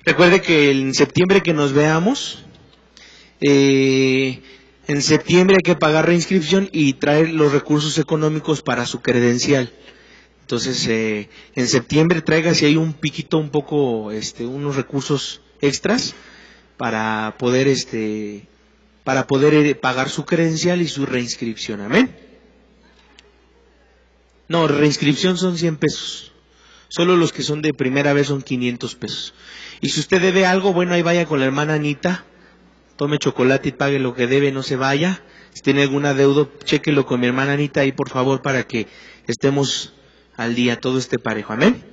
Recuerde que en septiembre que nos veamos, en septiembre hay que pagar reinscripción y traer los recursos económicos para su credencial. Entonces, en septiembre traiga si hay un piquito, un poco, unos recursos extras para poder, pagar su credencial y su reinscripción. Amén. No, reinscripción son 100 pesos. Solo los que son de primera vez son 500 pesos. Y si usted debe algo, bueno, ahí vaya con la hermana Anita tome chocolate y pague lo que debe, no se vaya. Si tiene algún adeudo, chéquelo con mi hermana Anita ahí, por favor, para que estemos al día, todo esté parejo. Amén.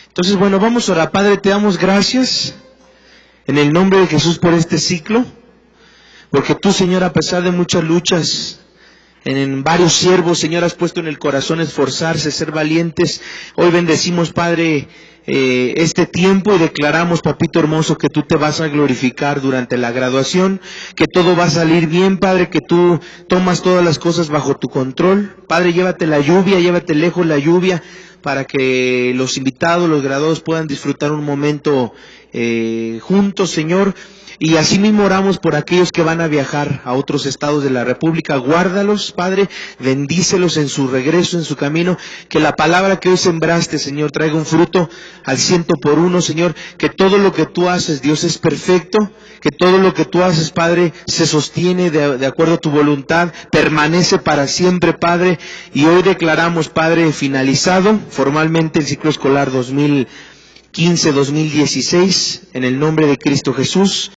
Entonces, bueno, vamos a orar. Padre, te damos gracias en el nombre de Jesús por este ciclo, porque tú, Señor, a pesar de muchas luchas, en varios siervos, Señor, has puesto en el corazón esforzarse, ser valientes. Hoy bendecimos, Padre, este tiempo y declaramos, papito hermoso, que tú te vas a glorificar durante la graduación, que todo va a salir bien, Padre, que tú tomas todas las cosas bajo tu control. Padre, llévate la lluvia, llévate lejos la lluvia, para que los invitados, los graduados puedan disfrutar un momento juntos, Señor. Y así mismo oramos por aquellos que van a viajar a otros estados de la República. Guárdalos, Padre, bendícelos en su regreso, en su camino. Que la palabra que hoy sembraste, Señor, traiga un fruto al 100%, Señor. Que todo lo que tú haces, Dios, es perfecto. Que todo lo que tú haces, Padre, se sostiene de acuerdo a tu voluntad, permanece para siempre, Padre. Y hoy declaramos, Padre, finalizado formalmente el ciclo escolar 2015-2016, en el nombre de Cristo Jesús.